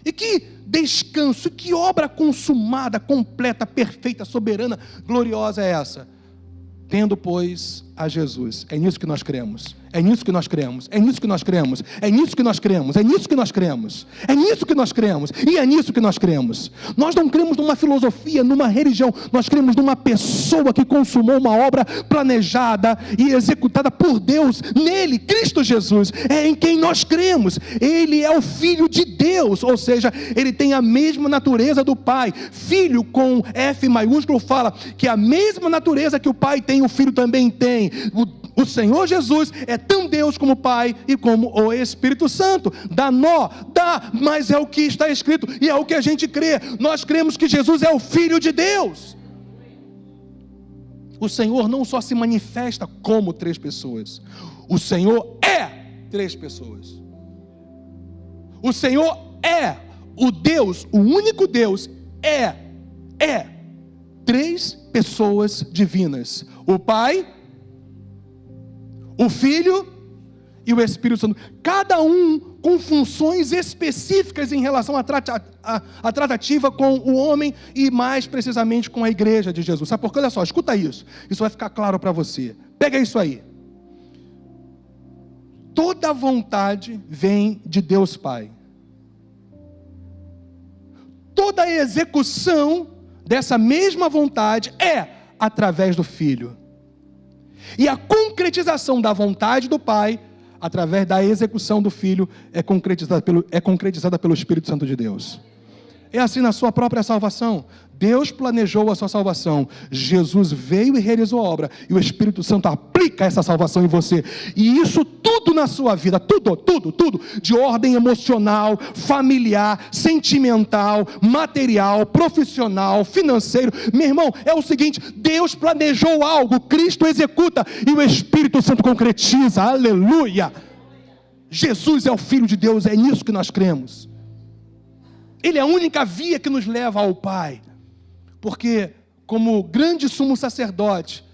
E que descanso, que obra consumada, completa, perfeita, soberana, gloriosa é essa? Tendo, pois, a Jesus. É nisso que nós cremos. É nisso que nós cremos. É nisso que nós cremos. É nisso que nós cremos. É nisso que nós cremos. É nisso que nós cremos. E é nisso que nós cremos. Nós não cremos numa filosofia, numa religião. Nós cremos numa pessoa que consumou uma obra planejada e executada por Deus. Nele, Cristo Jesus. É em quem nós cremos. Ele é o Filho de Deus. Ou seja, ele tem a mesma natureza do Pai. Filho com F maiúsculo fala que a mesma natureza que o Pai tem, o Filho também tem. O Senhor Jesus é tão Deus como o Pai e como o Espírito Santo. Dá nó, dá, mas é o que está escrito e é o que a gente crê. Nós cremos que Jesus é o Filho de Deus. O Senhor não só se manifesta como 3 pessoas. O Senhor é 3 pessoas. O Senhor é o Deus, o único Deus é 3 pessoas divinas. O Pai, o Filho e o Espírito Santo. Cada um com funções específicas em relação à tratativa com o homem e mais precisamente com a igreja de Jesus. Sabe por quê? Olha só, escuta isso. Isso vai ficar claro para você. Pega isso aí. Toda vontade vem de Deus Pai. Toda a execução dessa mesma vontade é através do Filho. E a concretização da vontade do Pai, através da execução do Filho, é concretizada pelo Espírito Santo de Deus. É assim na sua própria salvação. Deus planejou a sua salvação. Jesus veio e realizou a obra. E o Espírito Santo aplica essa salvação em você. E isso tudo na sua vida, tudo, de ordem emocional, familiar, sentimental, material, profissional, financeiro. Meu irmão, é o seguinte, Deus planejou algo, Cristo executa e o Espírito Santo concretiza. Aleluia! Jesus é o Filho de Deus, é nisso que nós cremos. Ele é a única via que nos leva ao Pai. Porque, como grande sumo sacerdote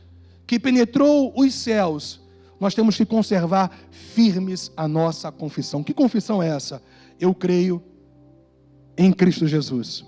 que penetrou os céus, nós temos que conservar firmes a nossa confissão. Que confissão é essa? Eu creio em Cristo Jesus.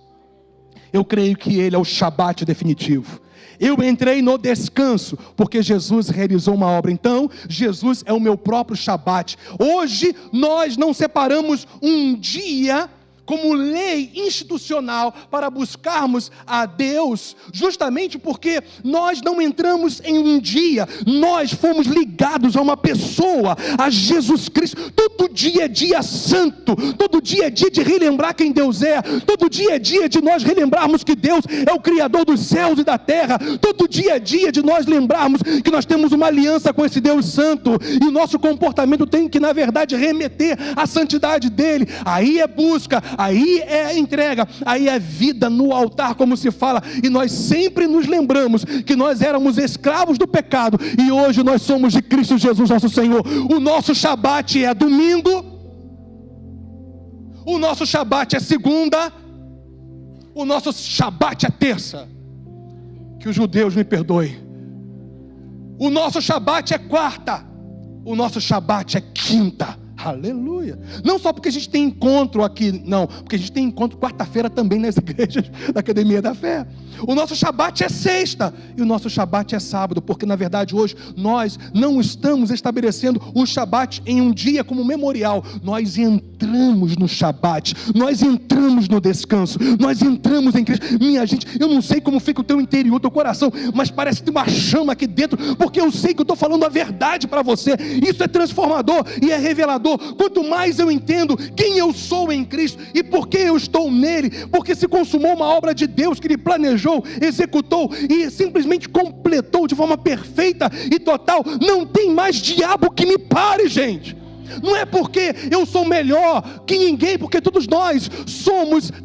Eu creio que Ele é o Shabat definitivo. Eu entrei no descanso, porque Jesus realizou uma obra. Então, Jesus é o meu próprio Shabat. Hoje, nós não separamos um dia como lei institucional para buscarmos a Deus, justamente porque nós não entramos em um dia, nós fomos ligados a uma pessoa, a Jesus Cristo. Todo dia é dia santo, todo dia é dia de relembrar quem Deus é, todo dia é dia de nós relembrarmos que Deus é o Criador dos céus e da terra, todo dia é dia de nós lembrarmos que nós temos uma aliança com esse Deus santo, e o nosso comportamento tem que, na verdade, remeter à santidade dele. Aí é busca, aí é entrega, aí é vida no altar, como se fala, e nós sempre nos lembramos que nós éramos escravos do pecado, e hoje nós somos de Cristo Jesus nosso Senhor. O nosso Shabat é domingo, o nosso Shabat é segunda, o nosso Shabat é terça, que os judeus me perdoem, o nosso Shabat é quarta, o nosso Shabat é quinta. Aleluia. Não só porque a gente tem encontro aqui, não, porque a gente tem encontro quarta-feira também nas igrejas da Academia da Fé. O nosso Shabat é sexta e o nosso Shabat é sábado, porque na verdade hoje nós não estamos estabelecendo o Shabat em um dia como memorial. Nós entramos no Shabat, nós entramos no descanso, nós entramos em Cristo. Minha gente, eu não sei como fica o teu interior, o teu coração, mas parece que tem uma chama aqui dentro, porque eu sei que eu estou falando a verdade para você. Isso é transformador e é revelador. Quanto mais eu entendo quem eu sou em Cristo e por que eu estou nele, porque se consumou uma obra de Deus que ele planejou, executou e simplesmente completou de forma perfeita e total. Não tem mais diabo que me pare, gente. Não é porque eu sou melhor que ninguém, porque todos nós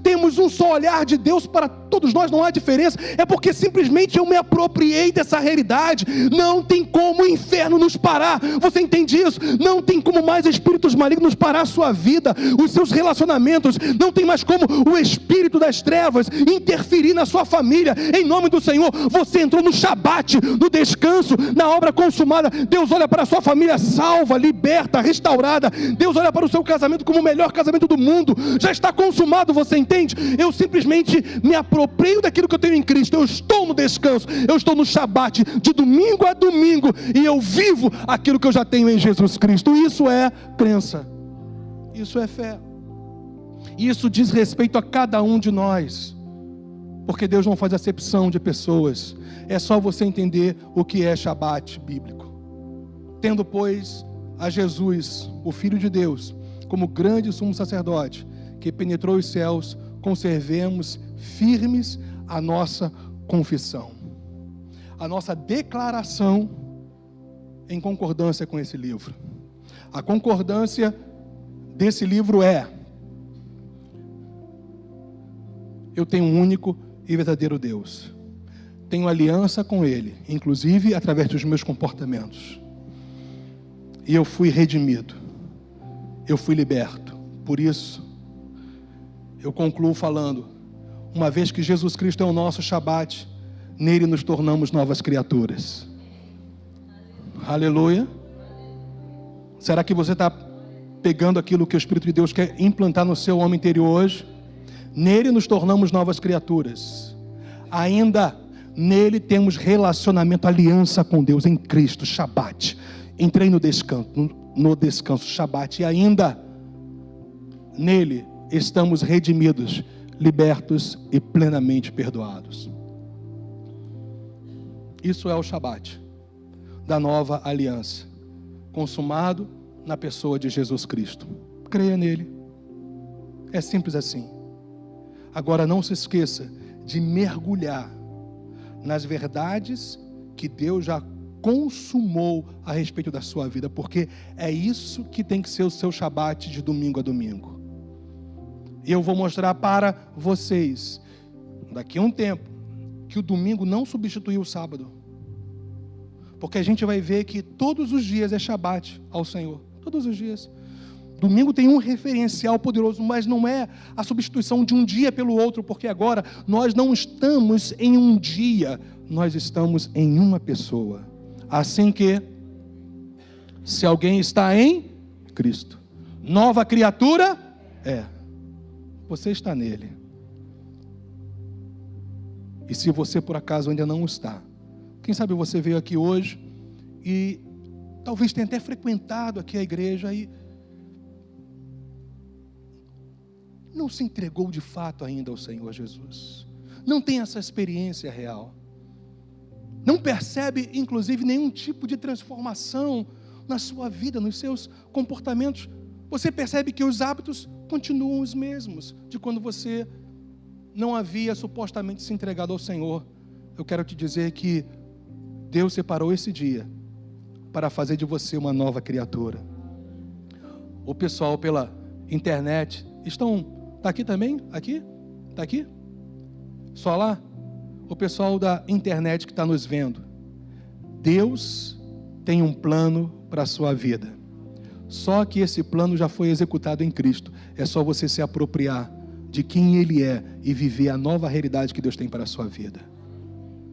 temos um só olhar de Deus para todos nós, não há diferença. É porque simplesmente eu me apropriei dessa realidade. Não tem como o inferno nos parar. Você entende isso? Não tem como mais espíritos malignos parar a sua vida, os seus relacionamentos. Não tem mais como o espírito das trevas interferir na sua família. Em nome do Senhor, você entrou no Shabat, no descanso, na obra consumada. Deus olha para a sua família salva, liberta, restaurada. Deus olha para o seu casamento como o melhor casamento do mundo. Já está consumado, você entende? Eu simplesmente me apropriei daquilo que eu tenho em Cristo. Eu estou no descanso, eu estou no Shabat, de domingo a domingo, e eu vivo aquilo que eu já tenho em Jesus Cristo. Isso é crença, isso é fé. Isso diz respeito a cada um de nós, porque Deus não faz acepção de pessoas. É só você entender o que é Shabat bíblico. Tendo, pois, a Jesus, o Filho de Deus, como grande sumo sacerdote, que penetrou os céus, conservemos firmes a nossa confissão, a nossa declaração em concordância com esse livro. A concordância desse livro é: eu tenho um único e verdadeiro Deus, tenho aliança com Ele, inclusive através dos meus comportamentos, e eu fui redimido, eu fui liberto. Por isso, eu concluo falando: uma vez que Jesus Cristo é o nosso Shabat, nele nos tornamos novas criaturas. Aleluia. Será que você está pegando aquilo que o Espírito de Deus quer implantar no seu homem interior hoje? Nele nos tornamos novas criaturas. Ainda nele temos relacionamento, aliança com Deus em Cristo, Shabat. Entrei no descanso, Shabat. E ainda nele estamos redimidos, libertos e plenamente perdoados. Isso é o Shabat da nova aliança, consumado na pessoa de Jesus Cristo. Creia nele. É simples assim. Agora não se esqueça de mergulhar nas verdades que Deus já consumou a respeito da sua vida, porque é isso que tem que ser o seu Shabat de domingo a domingo. E eu vou mostrar para vocês, daqui a um tempo, que o domingo não substituiu o sábado, porque a gente vai ver que todos os dias é Shabat ao Senhor, todos os dias. Domingo tem um referencial poderoso, mas não é a substituição de um dia pelo outro, porque agora nós não estamos em um dia, nós estamos em uma pessoa. Assim que, se alguém está em Cristo, nova criatura é. Você está nele. E se você por acaso ainda não está, quem sabe você veio aqui hoje e talvez tenha até frequentado aqui a igreja e não se entregou de fato ainda ao Senhor Jesus. Não tem essa experiência real. Não percebe, inclusive, nenhum tipo de transformação na sua vida, nos seus comportamentos. Você percebe que os hábitos continuam os mesmos de quando você não havia supostamente se entregado ao Senhor. Eu quero te dizer que Deus separou esse dia para fazer de você uma nova criatura. O pessoal pela internet está aqui também? Aqui? Está aqui? Só lá? O pessoal da internet que está nos vendo. Deus tem um plano para a sua vida. Só que esse plano já foi executado em Cristo. É só você se apropriar de quem Ele é e viver a nova realidade que Deus tem para a sua vida.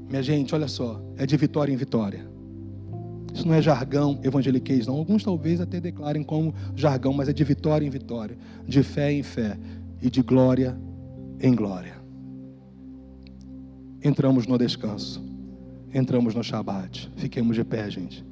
Minha gente, olha só, é de vitória em vitória. Isso não é jargão evangeliquez, não. Alguns talvez até declarem como jargão, mas é de vitória em vitória, de fé em fé e de glória em glória. Entramos no descanso, entramos no Shabat. Fiquemos de pé, gente.